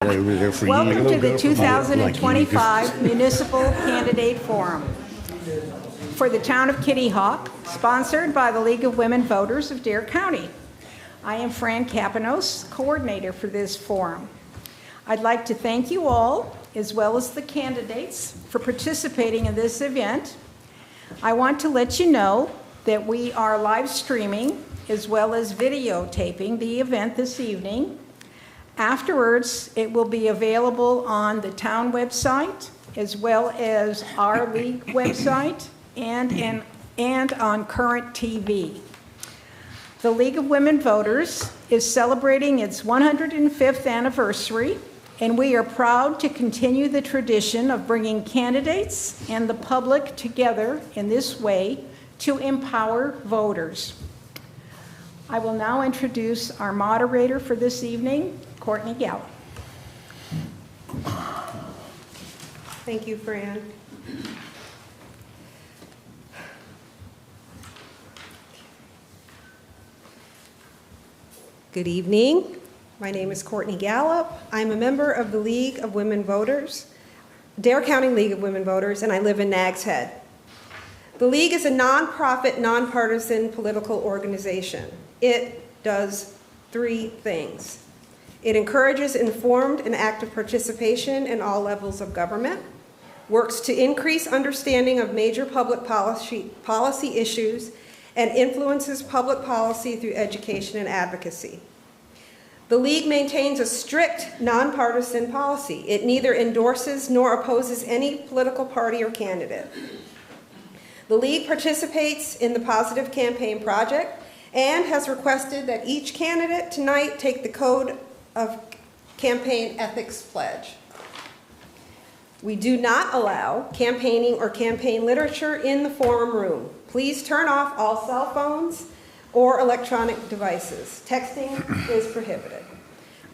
Welcome to the 2025 Municipal Candidate Forum for the town of Kitty Hawk, sponsored by the League of Women Voters of Dare County. I am Fran Kapanos, coordinator for this forum. I'd like to thank you all, as well as the candidates, for participating in this event. I want to let you know that we are live streaming as well as videotaping the event this evening. Afterwards, it will be available on the town website, as well as our league website, and on Current TV. The League of Women Voters is celebrating its 105th anniversary, and we are proud to continue the tradition of bringing candidates and the public together in this way to empower voters. I will now introduce our moderator for this evening, Courtney Gallup. Thank you, Fran. Good evening. My name is Courtney Gallup. I'm a member of the League of Women Voters, Dare County League of Women Voters, and I live in Nags Head. The League is a nonprofit, nonpartisan political organization. It does three things. It encourages informed and active participation in all levels of government, works to increase understanding of major public policy issues, and influences public policy through education and advocacy. The League maintains a strict nonpartisan policy. It neither endorses nor opposes any political party or candidate. The League participates in the Positive Campaign Project and has requested that each candidate tonight take the Code of Campaign Ethics Pledge. We do not allow campaigning or campaign literature in the forum room. Please turn off all cell phones or electronic devices. Texting is prohibited.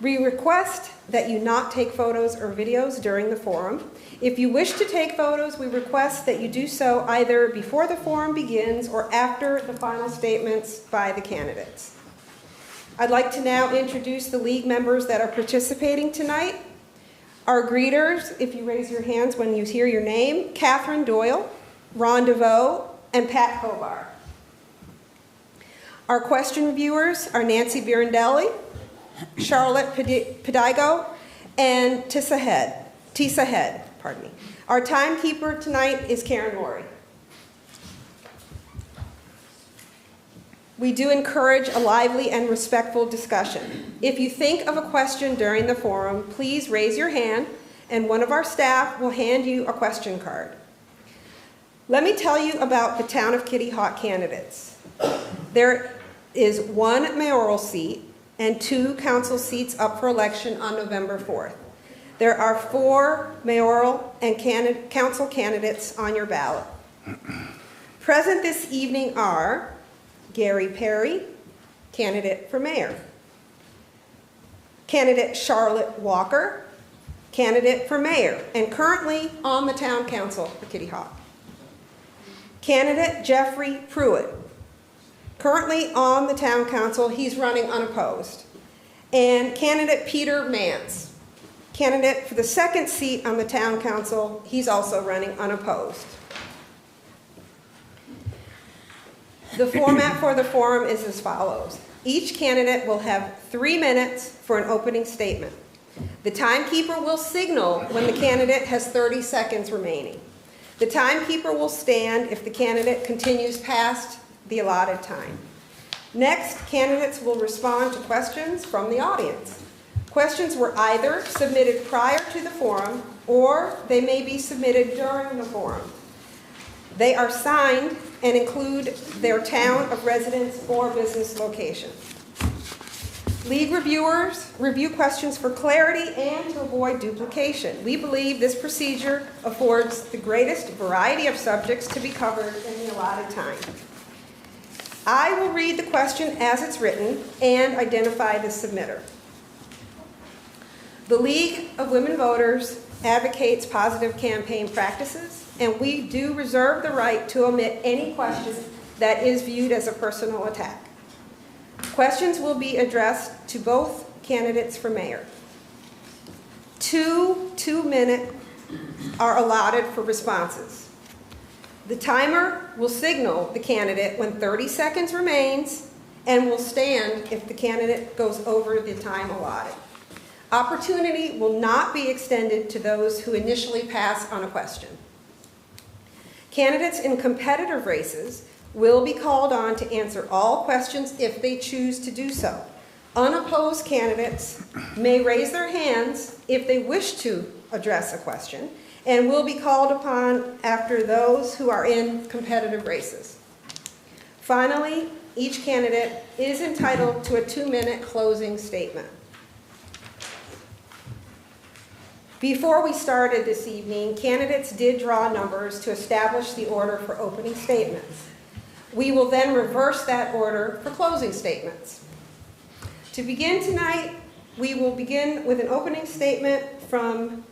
We request that you not take photos or videos during the forum. If you wish to take photos, we request that you do so either before the forum begins or after the final statements by the candidates. I'd like to now introduce the League members that are participating tonight. Our greeters, if you raise your hands when you hear your name: Catherine Doyle, Ron DeVoe, and Pat Hobart. Our question reviewers are Nancy Birondelli, Charlotte Padigo, and Tisa Head. Pardon me. Our timekeeper tonight is Karen Morey. We do encourage a lively and respectful discussion. If you think of a question during the forum, please raise your hand and one of our staff will hand you a question card. Let me tell you about the Town of Kitty Hawk candidates. There is one mayoral seat and 2 council seats up for election on November 4th. There are 4 mayoral and council candidates on your ballot. Present this evening are Gary Perry, candidate for mayor; candidate Charlotte Walker, candidate for mayor, and currently on the town council for Kitty Hawk; candidate Jeffrey Pruitt, currently on the town council, he's running unopposed; and candidate Peter Mance, candidate for the 2nd seat on the town council, he's also running unopposed. The format for the forum is as follows. Each candidate will have 3 minutes for an opening statement. The timekeeper will signal when the candidate has 30 seconds remaining. The timekeeper will stand if the candidate continues past the allotted time. Next, candidates will respond to questions from the audience. Questions were either submitted prior to the forum or they may be submitted during the forum. They are signed and include their town of residence or business location. League reviewers review questions for clarity and to avoid duplication. We believe this procedure affords the greatest variety of subjects to be covered in the allotted time. I will read the question as it's written and identify the submitter. The League of Women Voters advocates positive campaign practices, and we do reserve the right to omit any question that is viewed as a personal attack. Questions will be addressed to both candidates for mayor. 2-minute are allotted for responses. The timer will signal the candidate when 30 seconds remains and will stand if the candidate goes over the time allotted. Opportunity will not be extended to those who initially pass on a question. Candidates in competitive races will be called on to answer all questions if they choose to do so. Unopposed candidates may raise their hands if they wish to address a question and will be called upon after those who are in competitive races. Finally, each candidate is entitled to a 2-minute closing statement. Before we started this evening, candidates did draw numbers to establish the order for opening statements. We will then reverse that order for closing statements. To begin tonight, we will begin with an opening statement from,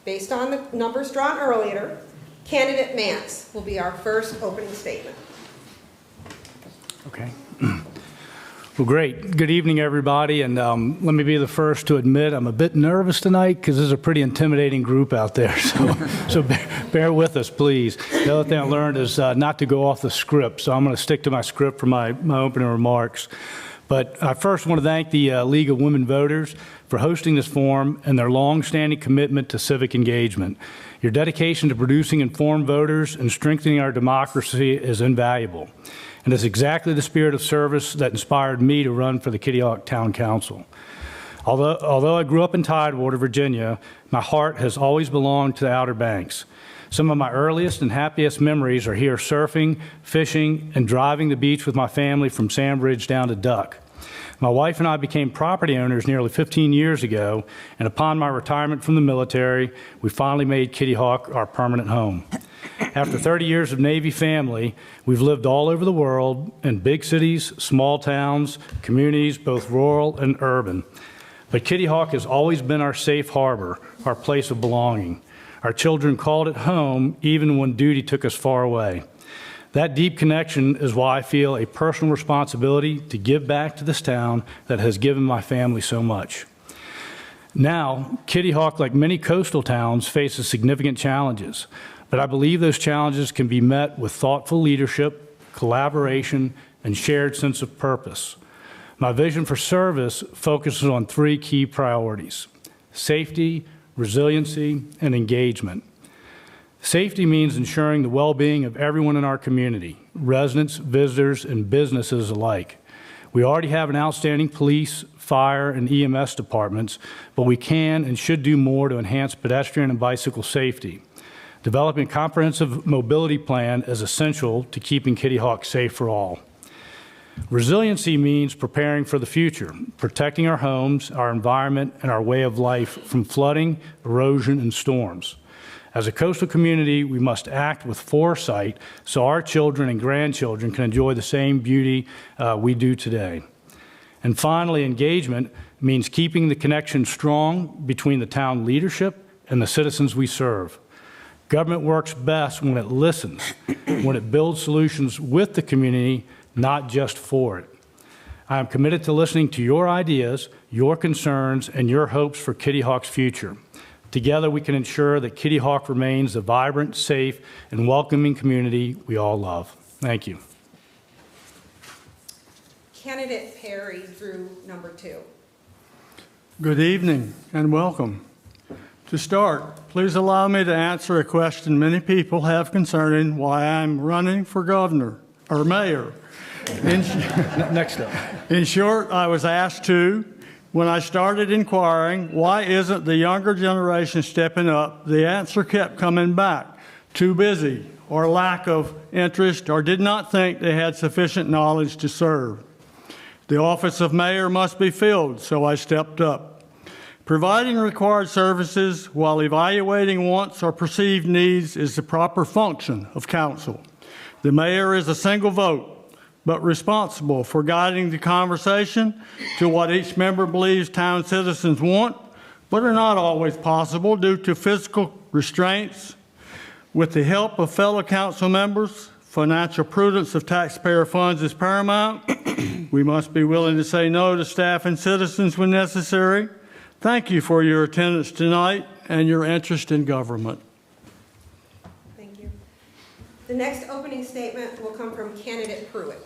based on the numbers drawn earlier, candidate Mance will be our first opening statement. Okay. Well, great. Good evening, everybody. And let me be the first to admit I'm a bit nervous tonight because there's a pretty intimidating group out there. So bear with us, please. The other thing I learned is not to go off the script. So I'm going to stick to my script for my opening remarks. But I first want to thank the League of Women Voters for hosting this forum and their long-standing commitment to civic engagement. Your dedication to producing informed voters and strengthening our democracy is invaluable. And it's exactly the spirit of service that inspired me to run for the Kitty Hawk Town Council. Although I grew up in Tidewater, Virginia, my heart has always belonged to the Outer Banks. Some of my earliest and happiest memories are here surfing, fishing, and driving the beach with my family from Sandbridge down to Duck. My wife and I became property owners nearly 15 years ago, and upon my retirement from the military, we finally made Kitty Hawk our permanent home. After 30 years of Navy family, we've lived all over the world in big cities, small towns, communities, both rural and urban. But Kitty Hawk has always been our safe harbor, our place of belonging. Our children called it home even when duty took us far away. That deep connection is why I feel a personal responsibility to give back to this town that has given my family so much. Now, Kitty Hawk, like many coastal towns, faces significant challenges, but I believe those challenges can be met with thoughtful leadership, collaboration, and shared sense of purpose. My vision for service focuses on 3 key priorities: safety, resiliency, and engagement. Safety means ensuring the well-being of everyone in our community, residents, visitors, and businesses alike. We already have an outstanding police, fire, and EMS departments, but we can and should do more to enhance pedestrian and bicycle safety. Developing a comprehensive mobility plan is essential to keeping Kitty Hawk safe for all. Resiliency means preparing for the future, protecting our homes, our environment, and our way of life from flooding, erosion, and storms. As a coastal community, we must act with foresight so our children and grandchildren can enjoy the same beauty we do today. And finally, engagement means keeping the connection strong between the town leadership and the citizens we serve. Government works best when it listens, when it builds solutions with the community, not just for it. I am committed to listening to your ideas, your concerns, and your hopes for Kitty Hawk's future. Together, we can ensure that Kitty Hawk remains the vibrant, safe, and welcoming community we all love. Thank you. Candidate Perry drew number 2. Good evening and welcome. To start, please allow me to answer a question many people have concerning why I'm running for governor or mayor. Next up. In short, I was asked to. When I started inquiring, why isn't the younger generation stepping up, the answer kept coming back: too busy, or lack of interest, or did not think they had sufficient knowledge to serve. The office of mayor must be filled, so I stepped up. Providing required services while evaluating wants or perceived needs is the proper function of council. The mayor is a single vote, but responsible for guiding the conversation to what each member believes town citizens want, but are not always possible due to physical restraints. With the help of fellow council members, financial prudence of taxpayer funds is paramount. We must be willing to say no to staff and citizens when necessary. Thank you for your attendance tonight and your interest in government. Thank you. The next opening statement will come from candidate Pruitt.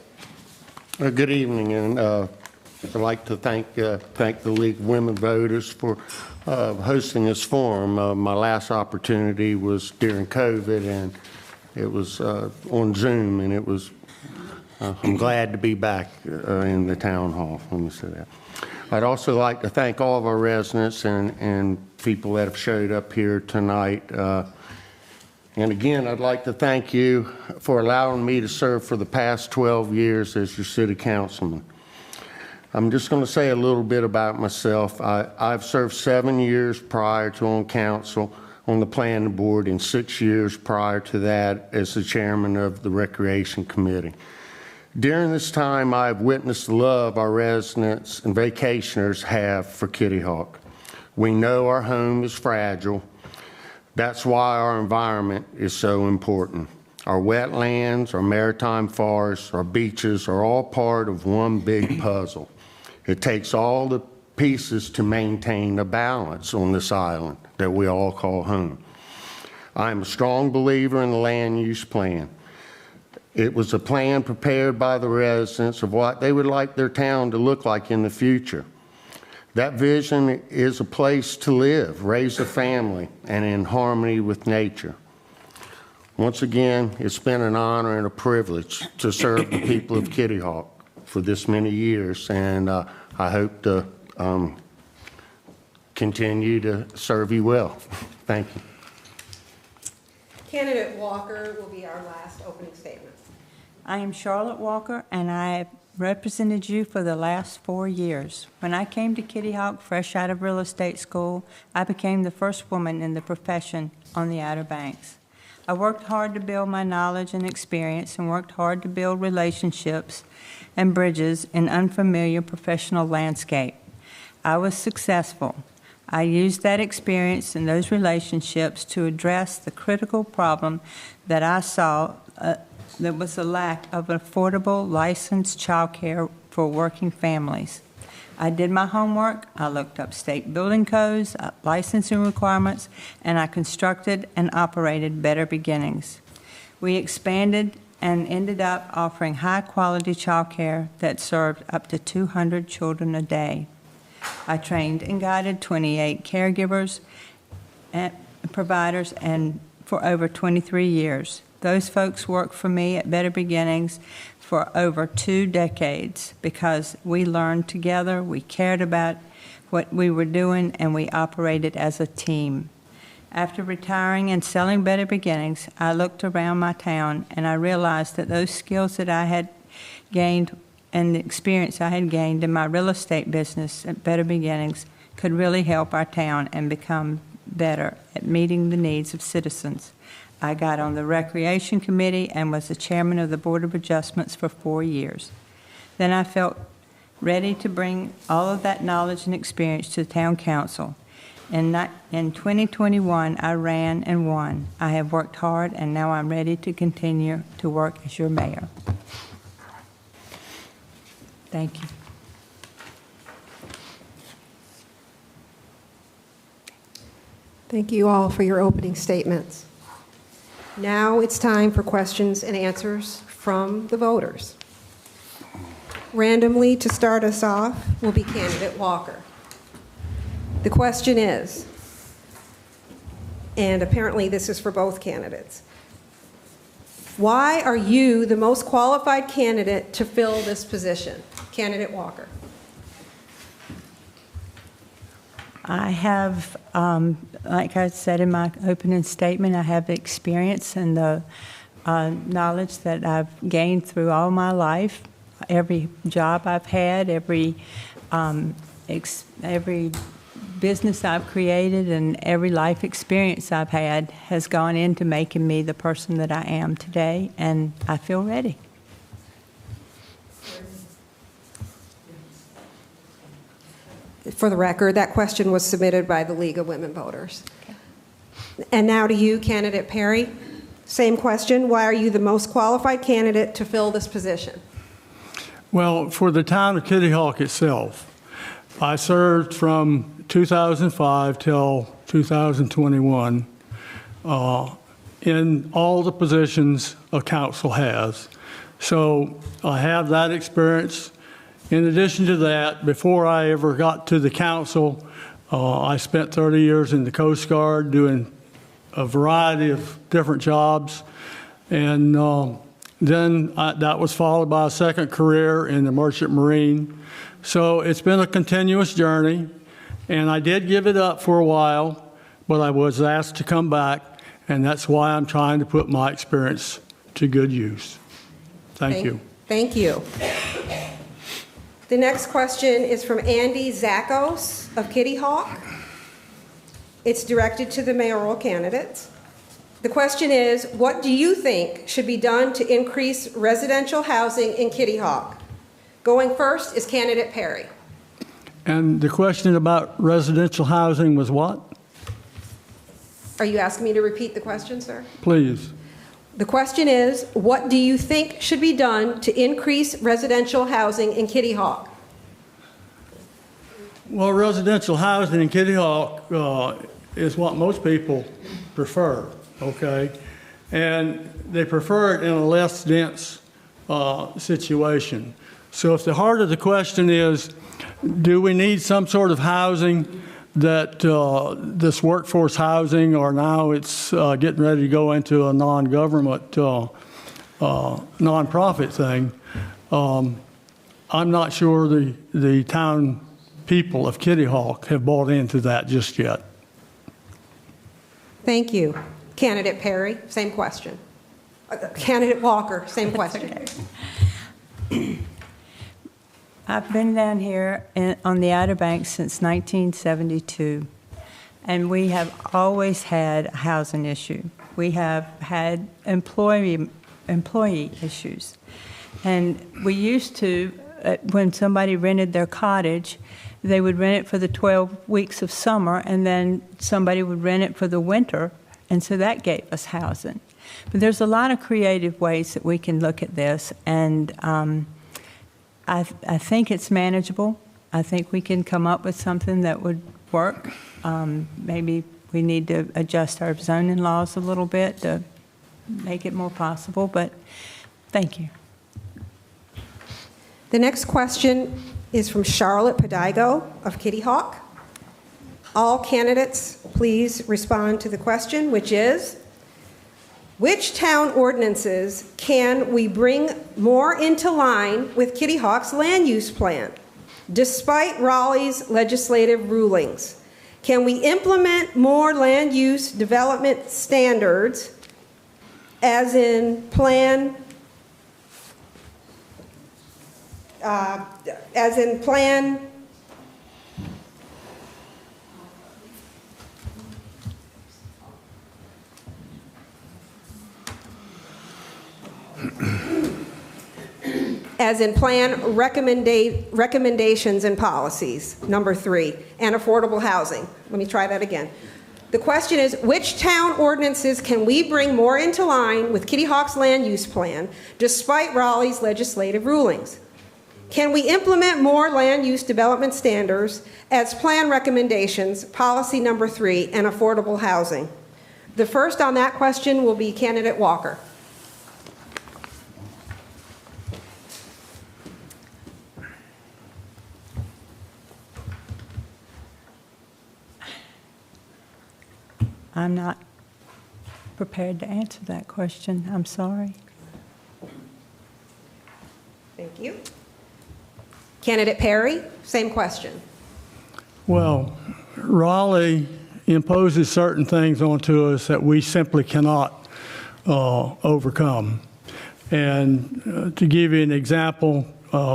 Good evening, and I'd like to thank the League of Women Voters for hosting this forum. My last opportunity was during COVID, and it was on Zoom, and it was. I'm glad to be back in the town hall. Let me say that. I'd also like to thank all of our residents and people that have showed up here tonight. And again, I'd like to thank you for allowing me to serve for the past 12 years as your city councilman. I'm just going to say a little bit about myself. I've served 7 years prior to on council on the planning board and 6 years prior to that as the chairman of the recreation committee. During this time, I've witnessed the love our residents and vacationers have for Kitty Hawk. We know our home is fragile. That's why our environment is so important. Our wetlands, our maritime forests, our beaches are all part of one big puzzle. It takes all the pieces to maintain a balance on this island that we all call home. I'm a strong believer in the land use plan. It was a plan prepared by the residents of what they would like their town to look like in the future. That vision is a place to live, raise a family, and in harmony with nature. Once again, it's been an honor and a privilege to serve the people of Kitty Hawk for this many years, and I hope to continue to serve you well. Thank you. Candidate Walker will be our last opening statement. I am Charlotte Walker, and I have represented you for the last 4 years. When I came to Kitty Hawk fresh out of real estate school, I became the first woman in the profession on the Outer Banks. I worked hard to build my knowledge and experience and worked hard to build relationships and bridges in unfamiliar professional landscape. I was successful. I used that experience and those relationships to address the critical problem that I saw. There was a lack of affordable licensed childcare for working families. I did my homework, I looked up state building codes, licensing requirements, and I constructed and operated Better Beginnings. We expanded and ended up offering high-quality childcare that served up to 200 children a day. I trained and guided 28 caregivers and providers and for over 23 years. Those folks worked for me at Better Beginnings for over 2 decades because we learned together, we cared about what we were doing, and we operated as a team. After retiring and selling Better Beginnings, I looked around my town and I realized that those skills that I had gained and the experience I had gained in my real estate business at Better Beginnings could really help our town and become better at meeting the needs of citizens. I got on the Recreation Committee and was the chairman of the Board of Adjustments for 4 years. Then I felt ready to bring all of that knowledge and experience to the town council. In 2021, I ran and won. I have worked hard, and now I'm ready to continue to work as your mayor. Thank you. Thank you all for your opening statements. Now it's time for questions and answers from the voters. Randomly, to start us off, will be candidate Walker. The question is, and apparently this is for both candidates, why are you the most qualified candidate to fill this position? Candidate Walker. I have, like I said in my opening statement, I have the experience and the knowledge that I've gained through all my life. Every job I've had, every business I've created, and every life experience I've had has gone into making me the person that I am today, and I feel ready. For the record, that question was submitted by the League of Women Voters. Okay. And now to you, candidate Perry. Same question. Why are you the most qualified candidate to fill this position? Well, for the town of Kitty Hawk itself, I served from 2005 till 2021 in all the positions a council has. So I have that experience. In addition to that, before I ever got to the council, I spent 30 years in the Coast Guard doing a variety of different jobs. And then that was followed by a second career in the Merchant Marine. So it's been a continuous journey. And I did give it up for a while, but I was asked to come back. And that's why I'm trying to put my experience to good use. Thank you. Thank you. The next question is from Andy Zakos of Kitty Hawk. It's directed to the mayoral candidates. The question is, what do you think should be done to increase residential housing in Kitty Hawk? Going first is candidate Perry. And the question about residential housing was what? Are you asking me to repeat the question, sir? Please. The question is, what do you think should be done to increase residential housing in Kitty Hawk? Well, residential housing in Kitty Hawk is what most people prefer, okay? And they prefer it in a less dense situation. So if the heart of the question is, do we need some sort of housing that this workforce housing, or now it's getting ready to go into a non-government, nonprofit thing, I'm not sure the town people of Kitty Hawk have bought into that just yet. Thank you. Candidate Perry, same question. Candidate Walker, same question. I've been down here on the Outer Banks since 1972, and we have always had a housing issue. We have had employee issues. And we used to, when somebody rented their cottage, they would rent it for the 12 weeks of summer, and then somebody would rent it for the winter, and so that gave us housing. But there's a lot of creative ways that we can look at this, and I think it's manageable. I think we can come up with something that would work. Maybe we need to adjust our zoning laws a little bit to make it more possible, but thank you. The next question is from Charlotte Padigo of Kitty Hawk. All candidates, please respond to the question, which is, which town ordinances can we bring more into line with Kitty Hawk's land use plan, despite Raleigh's legislative rulings? Can we implement more land use development standards, as in plan recommendations and policies, number 3, and affordable housing. Let me try that again. The question is, which town ordinances can we bring more into line with Kitty Hawk's land use plan, despite Raleigh's legislative rulings? Can we implement more land use development standards as plan recommendations, policy number 3, and affordable housing? The first on that question will be candidate Walker. I'm not prepared to answer that question. I'm sorry. Thank you. Candidate Perry, same question. Well, Raleigh imposes certain things onto us that we simply cannot overcome. And to give you an example,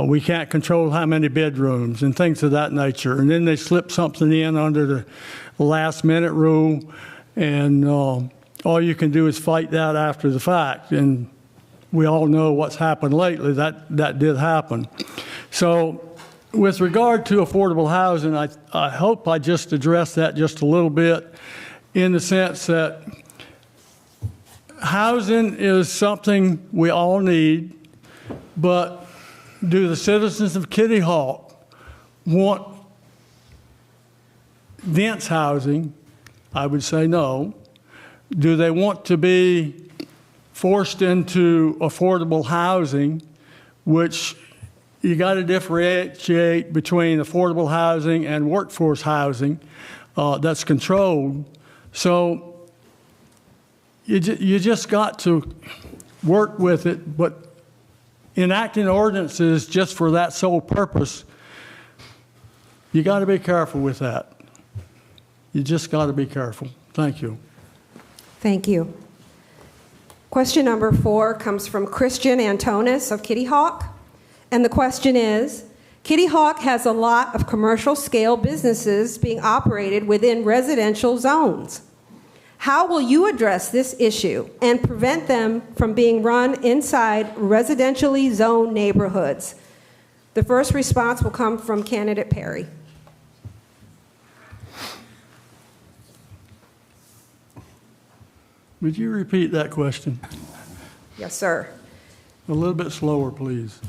we can't control how many bedrooms and things of that nature. And then they slip something in under the last minute rule, and all you can do is fight that after the fact. And we all know what's happened lately. That did happen. So with regard to affordable housing, I hope I just addressed that just a little bit, in the sense that housing is something we all need, but do the citizens of Kitty Hawk want dense housing? I would say no. Do they want to be forced into affordable housing, which you got to differentiate between affordable housing and workforce housing that's controlled. So you just got to work with it, but enacting ordinances just for that sole purpose, you got to be careful with that. You just got to be careful. Thank you. Thank you. Question number 4 comes from Christian Antonis of Kitty Hawk. And the question is, Kitty Hawk has a lot of commercial scale businesses being operated within residential zones. How will you address this issue and prevent them from being run inside residentially zoned neighborhoods? The first response will come from candidate Perry. Would you repeat that question? Yes, sir. A little bit slower, please.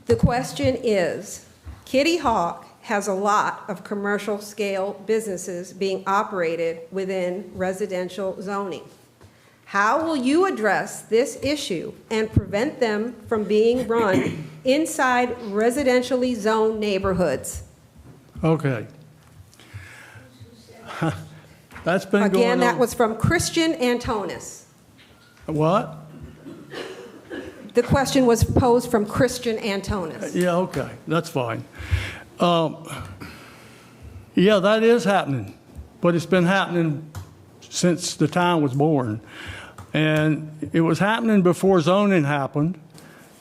The question is, Kitty Hawk has a lot of commercial scale businesses being operated within residential zoning. How will you address this issue and prevent them from being run inside residentially zoned neighborhoods? Okay. That's been going on. Again, that was from Christian Antonis. What? The question was posed from Christian Antonis. Yeah, okay, that's fine. Yeah, that is happening, but it's been happening since the town was born. And it was happening before zoning happened,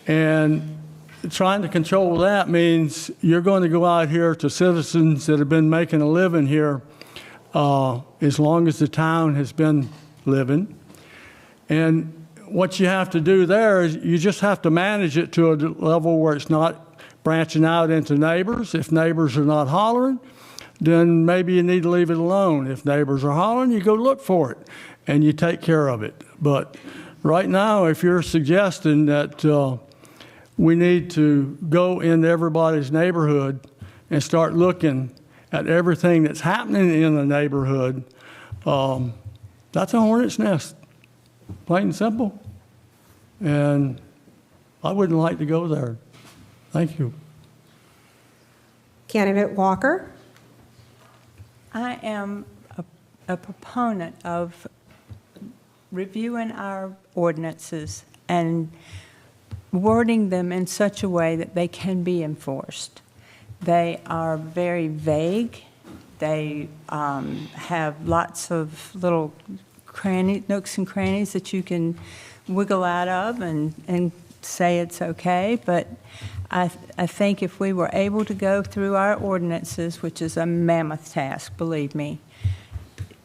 and trying to control that means you're going to go out here to citizens that have been making a living here as long as the town has been living. And what you have to do there is you just have to manage it to a level where it's not branching out into neighbors. If neighbors are not hollering, then maybe you need to leave it alone. If neighbors are hollering, you go look for it and you take care of it. But right now, if you're suggesting that we need to go into everybody's neighborhood and start looking at everything that's happening in the neighborhood, that's a hornet's nest. Plain and simple. And I wouldn't like to go there. Thank you. Candidate Walker. I am a proponent of reviewing our ordinances and wording them in such a way that they can be enforced. They are very vague. They have lots of little nooks and crannies that you can wiggle out of and say it's okay. But I think if we were able to go through our ordinances, which is a mammoth task, believe me,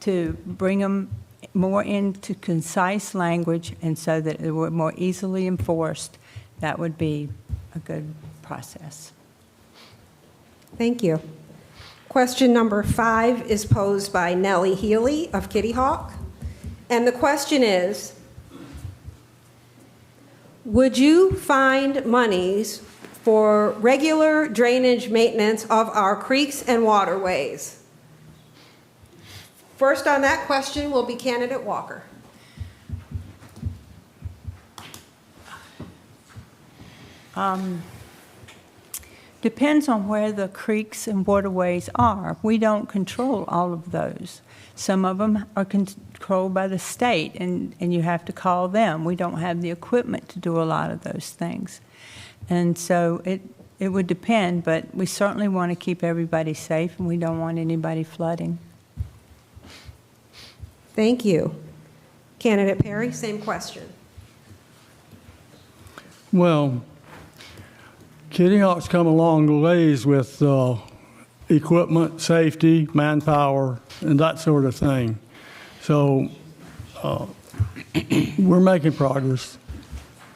to bring them more into concise language and so that it were more easily enforced, that would be a good process. Thank you. Question number 5 is posed by Nellie Healy of Kitty Hawk. And the question is, would you find monies for regular drainage maintenance of our creeks and waterways? First on that question will be candidate Walker. Depends on where the creeks and waterways are. We don't control all of those. Some of them are controlled by the state, and you have to call them. We don't have the equipment to do a lot of those things. And so it would depend, but we certainly want to keep everybody safe, and we don't want anybody flooding. Thank you. Candidate Perry, same question. Well, Kitty Hawk's come a long ways with equipment, safety, manpower, and that sort of thing. So we're making progress,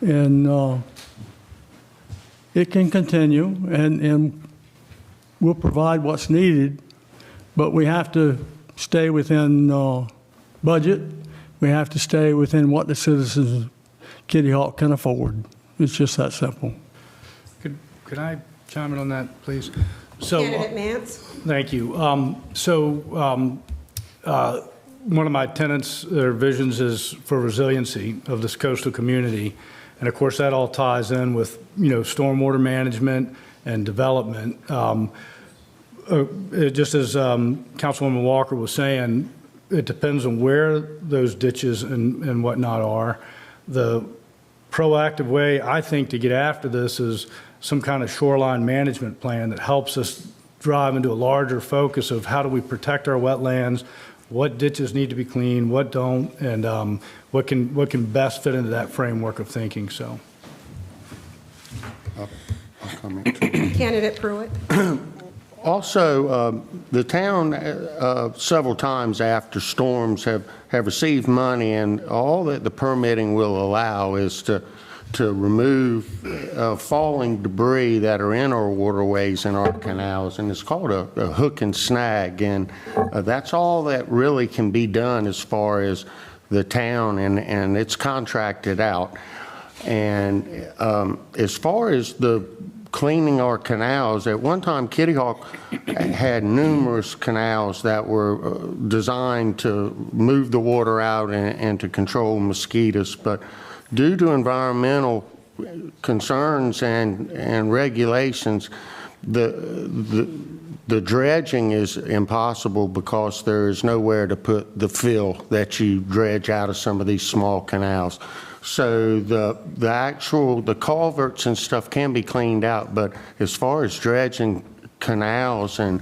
and it can continue, and we'll provide what's needed, but we have to stay within budget. We have to stay within what the citizens of Kitty Hawk can afford. It's just that simple. Could I chime in on that, please? So, Candidate Mance? thank you. One of my tenets or visions is for resiliency of this coastal community. And of course, that all ties in with, stormwater management and development. Just as Councilwoman Walker was saying, it depends on where those ditches and whatnot are. The proactive way, I think, to get after this is some kind of shoreline management plan that helps us drive into a larger focus of how do we protect our wetlands, what ditches need to be cleaned, what don't, and what can best fit into that framework of thinking. So, I'll comment too. Candidate Pruitt? Also, the town several times after storms have received money, and all that the permitting will allow is to remove falling debris that are in our waterways and our canals, and it's called a hook and snag, and that's all that really can be done as far as the town, and it's contracted out. And as far as the cleaning our canals, at one time Kitty Hawk had numerous canals that were designed to move the water out and to control mosquitoes, but due to environmental concerns and regulations, the dredging is impossible because there is nowhere to put the fill that you dredge out of some of these small canals. So the culverts and stuff can be cleaned out, but as far as dredging canals and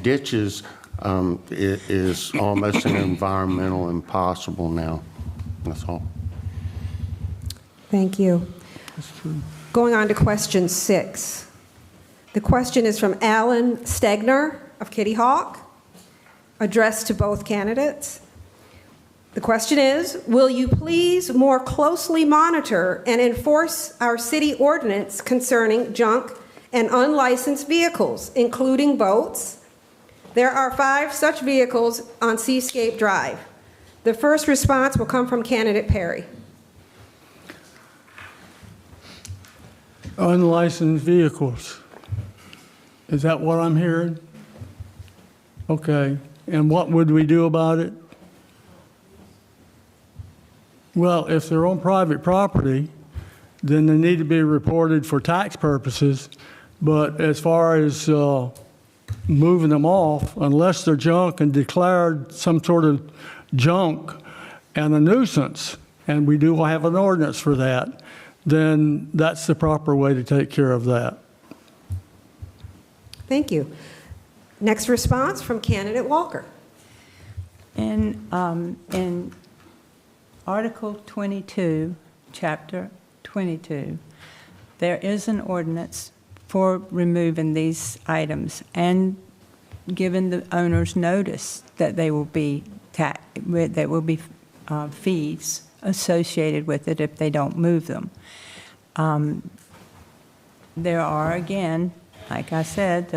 ditches, it is almost an environmental impossible now. That's all. Thank you. Going on to question 6. The question is from Alan Stegner of Kitty Hawk, addressed to both candidates. The question is, will you please more closely monitor and enforce our city ordinance concerning junk and unlicensed vehicles, including boats? There are 5 such vehicles on Seascape Drive. The first response will come from candidate Perry. Unlicensed vehicles. Is that what I'm hearing? Okay. And what would we do about it? Well, if they're on private property, then they need to be reported for tax purposes. But as far as moving them off, unless they're junk and declared some sort of junk and a nuisance, and we do have an ordinance for that, then that's the proper way to take care of that. Thank you. Next response from candidate Walker. In Article 22, Chapter 22, there is an ordinance for removing these items and giving the owners notice that they will be fees associated with it if they don't move them. There are, again, like I said,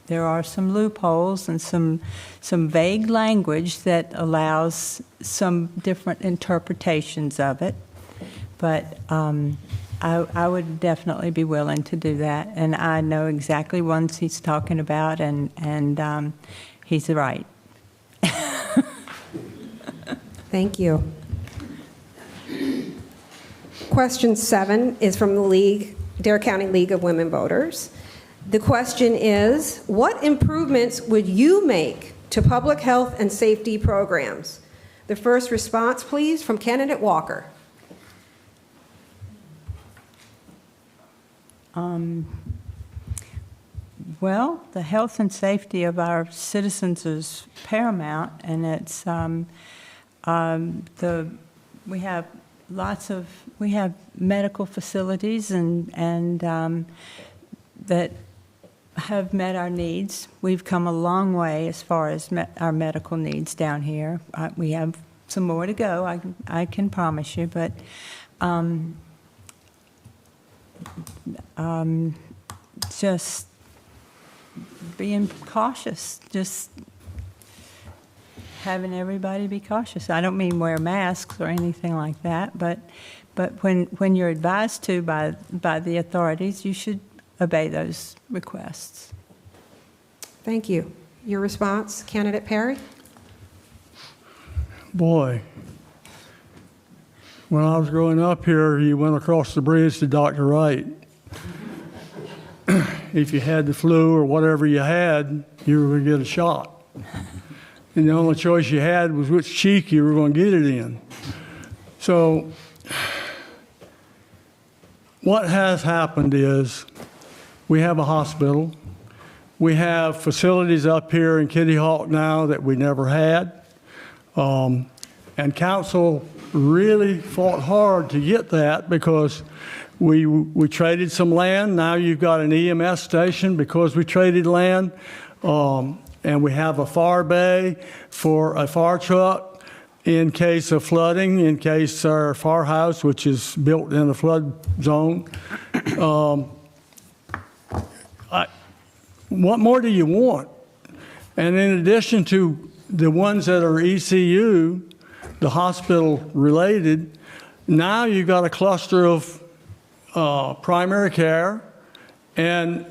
there are some loopholes and some vague language that allows some different interpretations of it, but I would definitely be willing to do that, and I know exactly ones he's talking about, and he's right. Thank you. Question 7 is from the Dare County League of Women Voters. The question is, what improvements would you make to public health and safety programs? The first response, please, from candidate Walker. Well, the health and safety of our citizens is paramount, and it's we have medical facilities and that have met our needs. We've come a long way as far as our medical needs down here. We have some more to go, I can promise you, but just being cautious, just having everybody be cautious. I don't mean wear masks or anything like that, but when you're advised to by the authorities, you should obey those requests. Thank you. Your response, Candidate Perry? Boy, when I was growing up here, you went across the bridge to Dr. Wright. If you had the flu or whatever you had, you were going to get a shot. And the only choice you had was which cheek you were going to get it in. So what has happened is we have a hospital. We have facilities up here in Kitty Hawk now that we never had. And council really fought hard to get that because we traded some land. Now you've got an EMS station because we traded land. And we have a fire bay for a fire truck in case of flooding, in case our firehouse, which is built in a flood zone. What more do you want? And in addition to the ones that are ECU, the hospital related, now you've got a cluster of primary care, and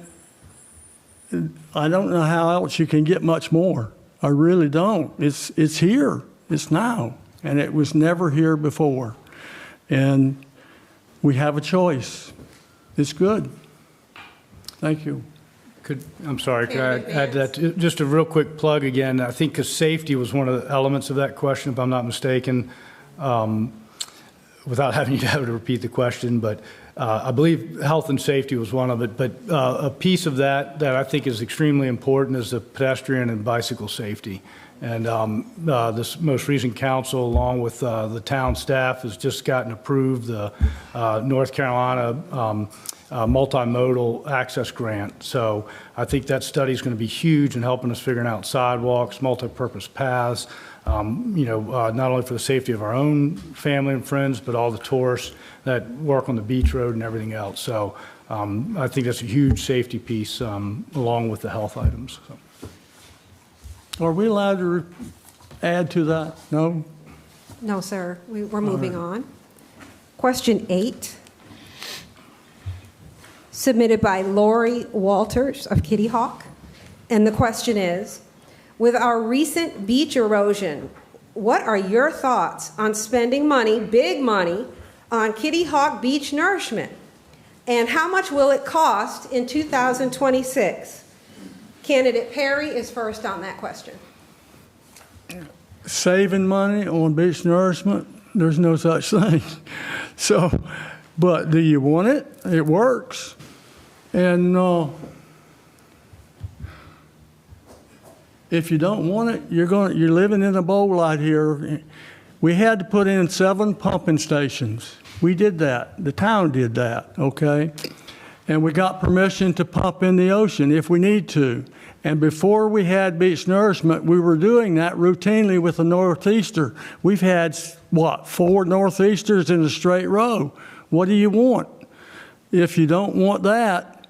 I don't know how else you can get much more. I really don't. It's here. It's now. And it was never here before. And we have a choice. It's good. Thank you. I'm sorry, could I add that? Just a real quick plug again. I think because safety was one of the elements of that question, if I'm not mistaken, without having you to repeat the question, but I believe health and safety was one of it. But a piece of that I think is extremely important is the pedestrian and bicycle safety. And this most recent council, along with the town staff, has just gotten approved the North Carolina multimodal access grant. So I think that study is going to be huge in helping us figuring out sidewalks, multi-purpose paths, not only for the safety of our own family and friends, but all the tourists that work on the beach road and everything else. So I think that's a huge safety piece along with the health items. So. Are we allowed to add to that? No? No, sir. We're moving on. Question 8, submitted by Lori Walters of Kitty Hawk. And the question is, with our recent beach erosion, what are your thoughts on spending money, big money, on Kitty Hawk beach nourishment? And how much will it cost in 2026? Candidate Perry is first on that question. Saving money on beach nourishment, there's no such thing. So, but do you want it? It works. And if you don't want it, you're living in a bowl out here. We had to put in 7 pumping stations. We did that. The town did that, okay? And we got permission to pump in the ocean if we need to. And before we had beach nourishment, we were doing that routinely with a northeaster. We've had, 4 northeasters in a straight row. What do you want? If you don't want that,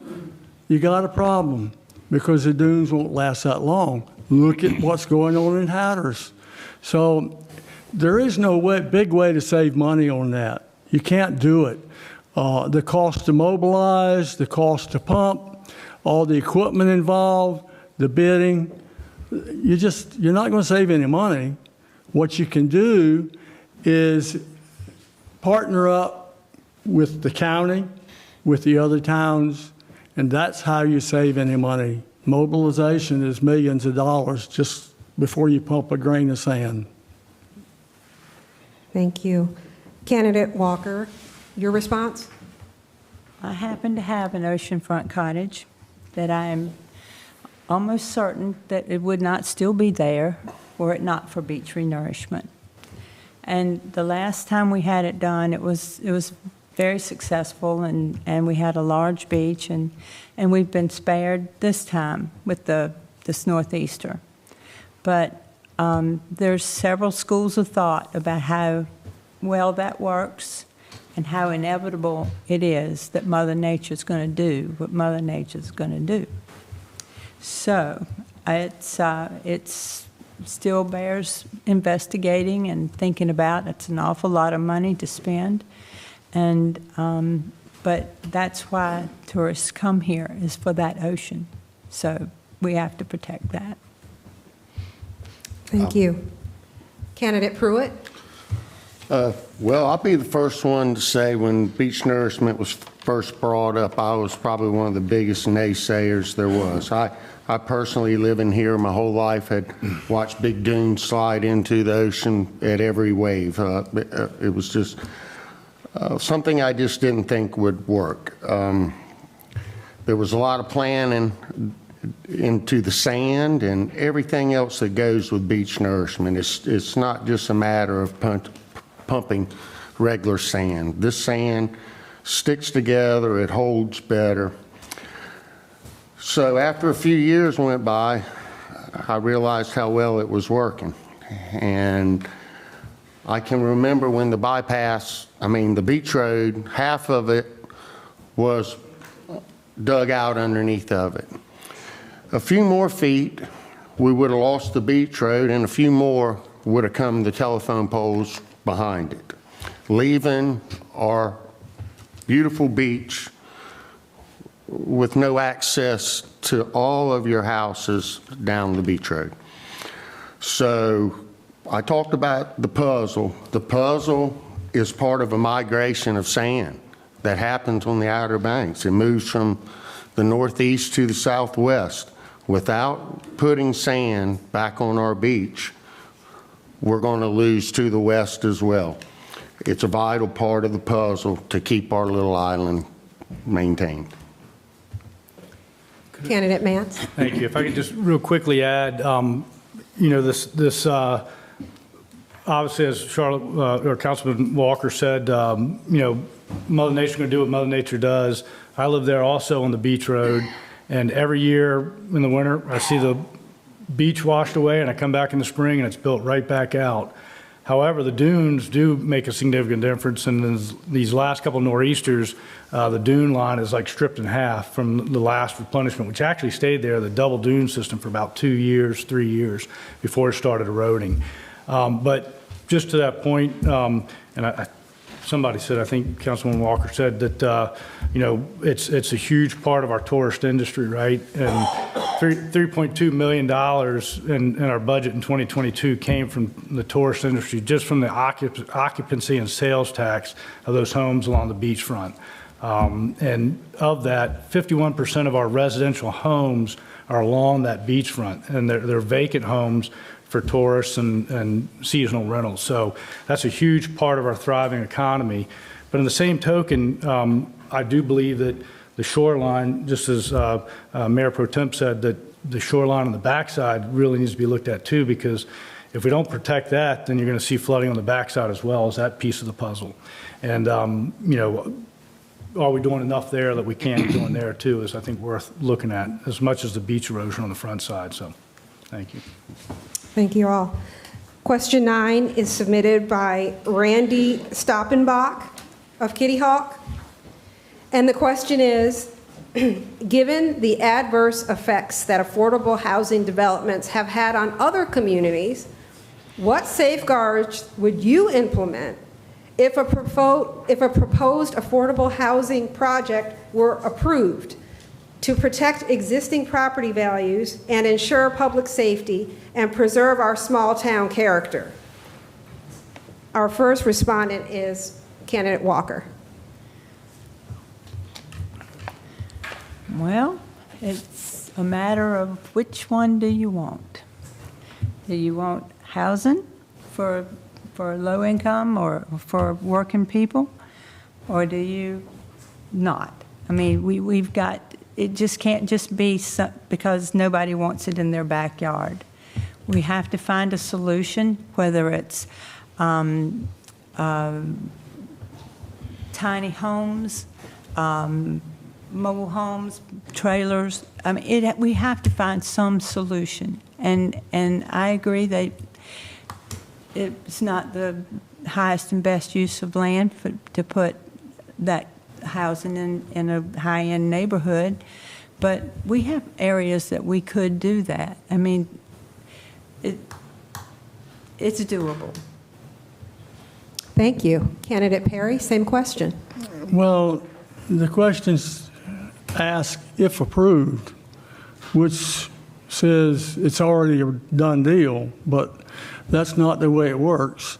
you got a problem because the dunes won't last that long. Look at what's going on in Hatteras. So there is no big way to save money on that. You can't do it. The cost to mobilize, the cost to pump, all the equipment involved, the bidding, you're not going to save any money. What you can do is partner up with the county, with the other towns, and that's how you save any money. Mobilization is millions of dollars just before you pump a grain of sand. Thank you. Candidate Walker, your response? I happen to have an oceanfront cottage that I am almost certain that it would not still be there were it not for beach renourishment. And the last time we had it done, it was very successful, and we had a large beach, and we've been spared this time with this northeaster. But there's several schools of thought about how well that works and how inevitable it is that Mother Nature's going to do what Mother Nature's going to do. So it's still bears investigating and thinking about. It's an awful lot of money to spend, and but that's why tourists come here, is for that ocean. So we have to protect that. Thank you. Candidate Pruitt? Well, I'll be the first one to say when beach nourishment was first brought up, I was probably one of the biggest naysayers there was. I personally, living here my whole life, had watched big dunes slide into the ocean at every wave. It was just something I just didn't think would work. There was a lot of planning into the sand and everything else that goes with beach nourishment. It's not just a matter of pumping regular sand. This sand sticks together, it holds better. So after a few years went by, I realized how well it was working. And I can remember when the bypass, the beach road, half of it was dug out underneath of it. A few more feet, we would have lost the beach road, and a few more would have come the telephone poles behind it, leaving our beautiful beach with no access to all of your houses down the beach road. So I talked about the puzzle. The puzzle is part of a migration of sand that happens on the Outer Banks. It moves from the northeast to the southwest. Without putting sand back on our beach, we're going to lose to the west as well. It's a vital part of the puzzle to keep our little island maintained. Candidate Mance? Thank you. If I could just real quickly add, this obviously, as Charlotte or Councilman Walker said, Mother Nature's going to do what Mother Nature does. I live there also on the beach road, and every year in the winter, I see the beach washed away, and I come back in the spring, and it's built right back out. However, the dunes do make a significant difference, and these last couple of nor'easters, the dune line is like stripped in half from the last replenishment, which actually stayed there, the double dune system, for about 2 years, 3 years before it started eroding. But just to that point, and somebody said, I think Councilman Walker said that, it's a huge part of our tourist industry, right? And $3.2 million in our budget in 2022 came from the tourist industry, just from the occupancy and sales tax of those homes along the beachfront. And of that, 51% of our residential homes are along that beachfront, and they're vacant homes for tourists and seasonal rentals. So that's a huge part of our thriving economy. But in the same token, I do believe that the shoreline, just as Mayor Pro Tem said, that the shoreline on the backside really needs to be looked at too, because if we don't protect that, then you're going to see flooding on the backside as well as that piece of the puzzle. And, are we doing enough there that we can be doing there too is, I think, worth looking at as much as the beach erosion on the front side. So thank you. Thank you all. Question 9 is submitted by Randy Stoppenbach of Kitty Hawk. And the question is, given the adverse effects that affordable housing developments have had on other communities, what safeguards would you implement if a proposed affordable housing project were approved to protect existing property values and ensure public safety and preserve our small town character? Our first respondent is candidate Walker. Well, it's a matter of which one do you want? Do you want housing for low income or for working people, or do you not? I mean, we've got, it just can't just be because nobody wants it in their backyard. We have to find a solution, whether it's tiny homes, mobile homes, trailers. I mean, we have to find some solution. And I agree that it's not the highest and best use of land to put that housing in a high-end neighborhood, but we have areas that we could do that. I mean, it's doable. Thank you. Candidate Perry, same question. Well, the questions ask if approved, which says it's already a done deal, but that's not the way it works.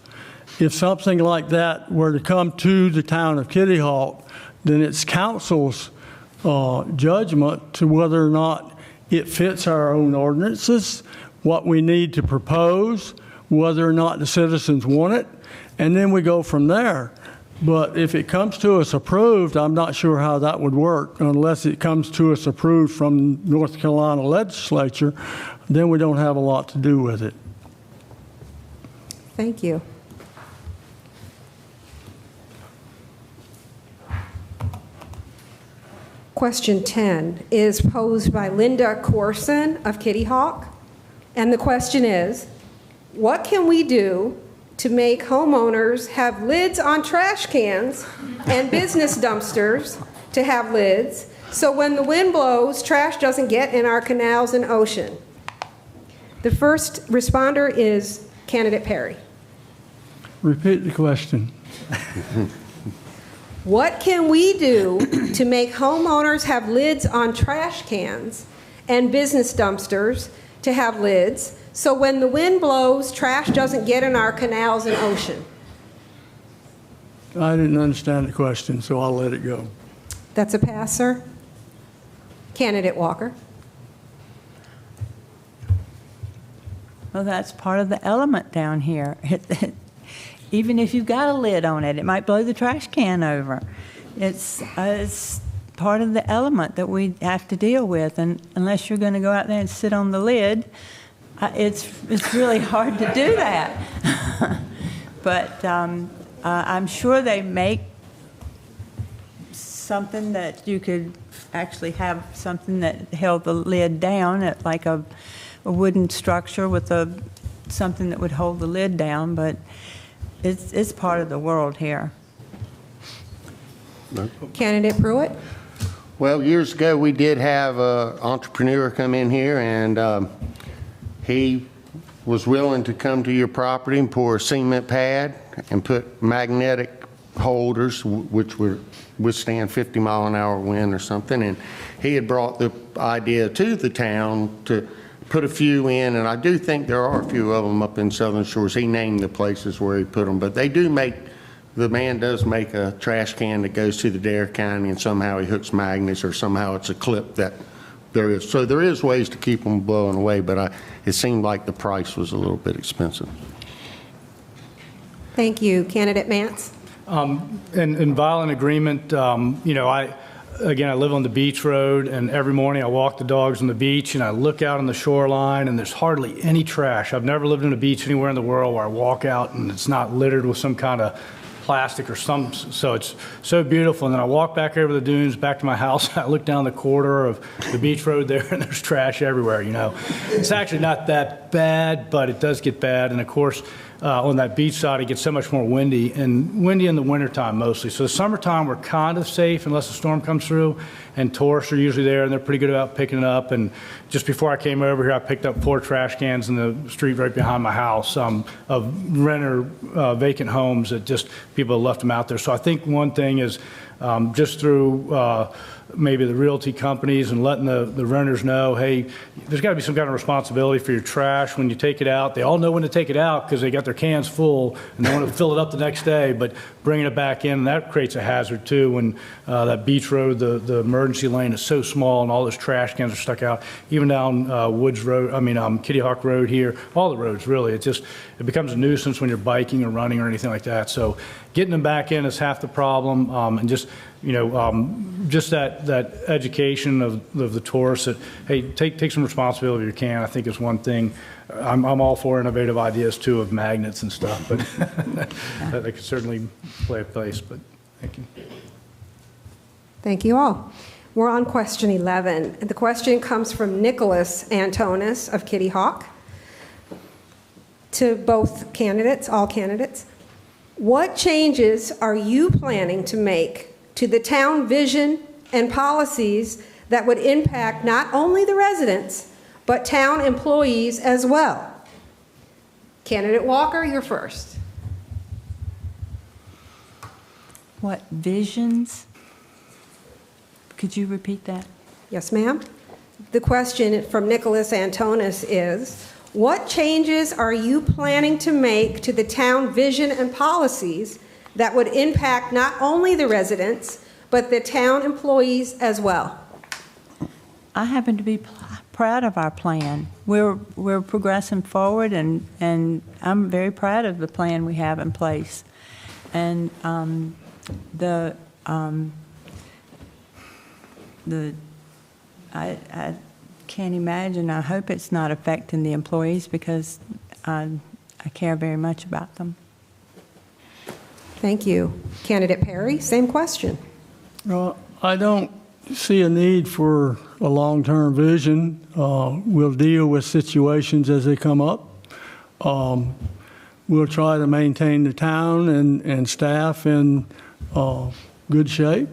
If something like that were to come to the town of Kitty Hawk, then it's council's judgment to whether or not it fits our own ordinances, what we need to propose, whether or not the citizens want it, and then we go from there. But if it comes to us approved, I'm not sure how that would work unless it comes to us approved from North Carolina legislature, then we don't have a lot to do with it. Thank you. Question 10 is posed by Linda Corson of Kitty Hawk. And the question is, what can we do to make homeowners have lids on trash cans and business dumpsters to have lids so when the wind blows, trash doesn't get in our canals and ocean? The first responder is candidate Perry. Repeat the question. What can we do to make homeowners have lids on trash cans and business dumpsters to have lids so when the wind blows, trash doesn't get in our canals and ocean? I didn't understand the question, so I'll let it go. That's a pass, sir. Candidate Walker. Well, that's part of the element down here. Even if you've got a lid on it, it might blow the trash can over. It's part of the element that we have to deal with, and unless you're going to go out there and sit on the lid, it's really hard to do that. But I'm sure they make something that you could actually have something that held the lid down, like a wooden structure with something that would hold the lid down, but it's part of the world here. Candidate Pruitt. Well, years ago, we did have an entrepreneur come in here, and he was willing to come to your property and pour a cement pad and put magnetic holders, which would withstand 50-mile-an-hour wind or something. And he had brought the idea to the town to put a few in, and I do think there are a few of them up in Southern Shores. He named the places where he put them, but they do make, the man does make a trash can that goes to the Dare County, and somehow he hooks magnets, or somehow it's a clip that there is. So there is ways to keep them blowing away, but it seemed like the price was a little bit expensive. Thank you. Candidate Mance. In violent agreement, I live on the beach road, and every morning I walk the dogs on the beach and I look out on the shoreline and there's hardly any trash. I've never lived on a beach anywhere in the world where I walk out and it's not littered with some kind of plastic or some, so it's so beautiful. And then I walk back over the dunes, back to my house, I look down the corridor of the beach road there and there's trash everywhere, It's actually not that bad, but it does get bad. And of course, on that beach side, it gets so much more windy in the wintertime mostly. So the summertime, we're kind of safe unless a storm comes through, and tourists are usually there, and they're pretty good about picking it up. And just before I came over here, I picked up 4 trash cans in the street right behind my house of renter vacant homes that just people have left them out there. So I think one thing is just through maybe the realty companies and letting the renters know, hey, there's got to be some kind of responsibility for your trash when you take it out. They all know when to take it out because they got their cans full and they want to fill it up the next day, but bringing it back in, that creates a hazard too when that beach road, the emergency lane is so small and all those trash cans are stuck out. Even down Kitty Hawk Road here, all the roads really, it becomes a nuisance when you're biking or running or anything like that. So getting them back in is half the problem, and just that education of the tourists that, hey, take some responsibility if you can, I think is one thing. I'm all for innovative ideas too of magnets and stuff, but that could certainly play a place, but thank you. Thank you all. We're on question 11. The question comes from Nicholas Antonis of Kitty Hawk. To both candidates, all candidates, what changes are you planning to make to the town vision and policies that would impact not only the residents, but town employees as well? Candidate Walker, you're first. What visions? Could you repeat that? Yes, ma'am. The question from Nicholas Antonis is, what changes are you planning to make to the town vision and policies that would impact not only the residents, but the town employees as well? I happen to be proud of our plan. We're progressing forward, and I'm very proud of the plan we have in place. And I can't imagine. I hope it's not affecting the employees because I care very much about them. Thank you. Candidate Perry, same question. I don't see a need for a long-term vision. We'll deal with situations as they come up. We'll try to maintain the town and staff in good shape